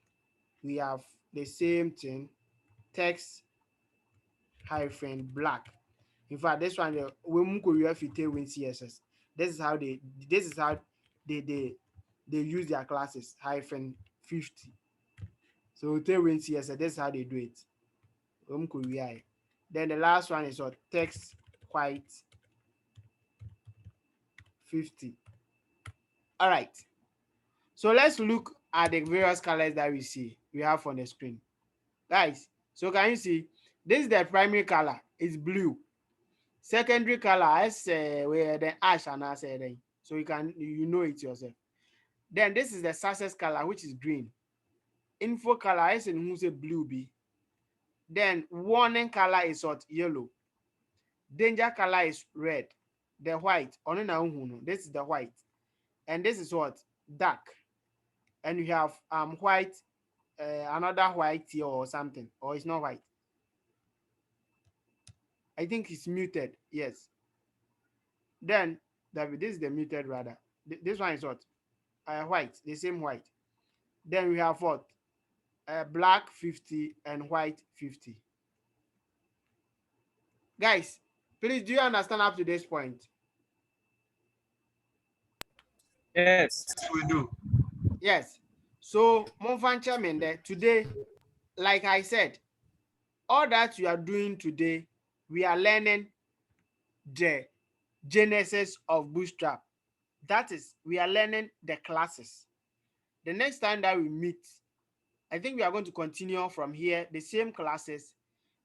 Speaker 1: we have the same thing, text hyphen black. In fact, this one when CSS. This is how they use their classes hyphen 50. So tailwind CSS, this is how they do it. Then the last one is what? Text white 50. All right. So let's look at the various colors that we have on the screen. Guys, so can you see? This is the primary color. It's blue. Secondary color is where the ash and I say. So you know it yourself. Then this is the success color, which is green. Info color is in who's a blue B. Then warning color is what? Yellow. Danger color is red. The white. This is the white. And this is what? Dark. And you have white, another white here or something. Or it's not white. I think it's muted. Yes. Then this is the muted rather. This one is what? White. The same white. Then we have what? Black 50 and white 50. Guys, please, do you understand up to this point?
Speaker 4: Yes, we do.
Speaker 1: Yes. So, Monfan Chairman, today, like I said, all that you are doing today, we are learning the genesis of Bootstrap. That is, we are learning the classes. The next time that we meet, I think we are going to continue from here, the same classes,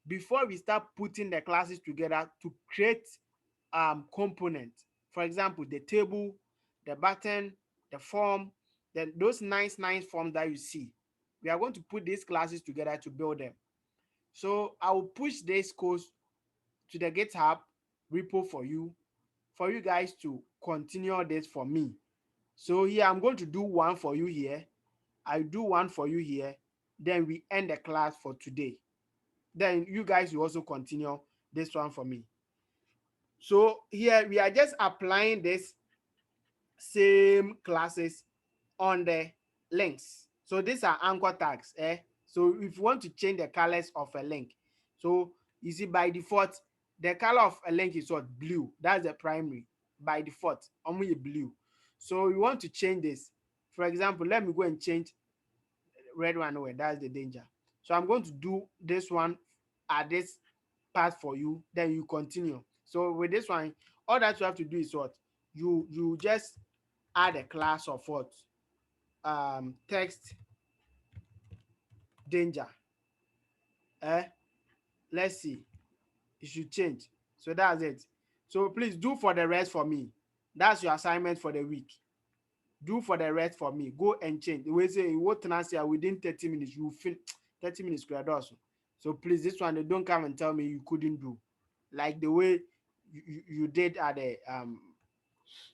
Speaker 1: before we start putting the classes together to create components. For example, the table, the button, the form, then those nice forms that you see. We are going to put these classes together to build them. So I will push this code to the GitHub repo for you guys to continue this for me. So here I'm going to do one for you here. I do one for you here. Then we end the class for today. Then you guys will also continue this one for me. So here we are just applying this same classes on the links. So these are anchor tags. So if you want to change the colors of a link, so you see by default, the color of a link is what? Blue. That's the primary. By default, only blue. So you want to change this. For example, let me go and change red one away. That's the danger. So I'm going to do this one at this part for you. Then you continue. So with this one, all that you have to do is what? You just add a class of what? Text danger. Let's see. It should change. So that's it. So please do for the rest for me. That's your assignment for the week. Do for the rest for me. Go and change. We say what within 30 minutes you finish 30 minutes also. So please, this one, don't come and tell me you couldn't do, like the way you did at the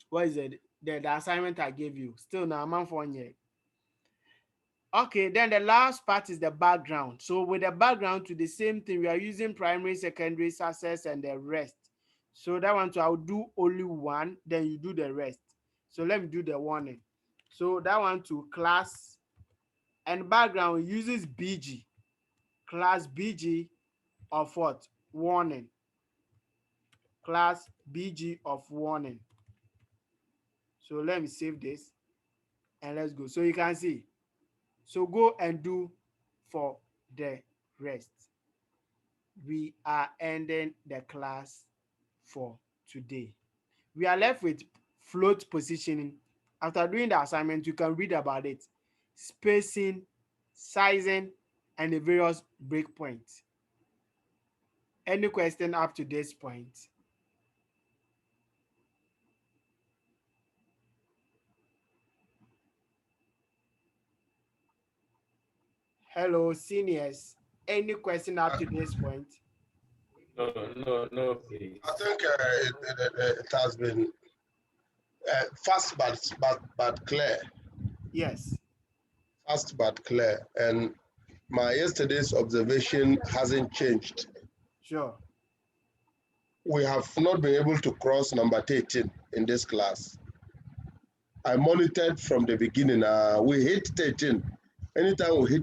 Speaker 1: what is it? The assignment I gave you. Still now I'm on for 1 year. Okay, then the last part is the background. So with the background to the same thing, we are using primary, secondary, success, and the rest. So that one, so I'll do only one, then you do the rest. So let me do the warning. So that one to class and background uses BG. Class BG of what? Warning. Class BG of warning. So let me save this and let's go. So you can see. So go and do for the rest. We are ending the class for today. We are left with float positioning. After doing the assignment, you can read about it. Spacing, sizing, and the various breakpoints. Any question up to this point? Hello, seniors. Any question up to this point?
Speaker 6: No, please.
Speaker 2: I think it has been fast but clear.
Speaker 1: Yes.
Speaker 2: Fast but clear. And my yesterday's observation hasn't changed.
Speaker 1: Sure.
Speaker 2: We have not been able to cross number 13 in this class. I monitored from the beginning. We hit 13. Anytime we hit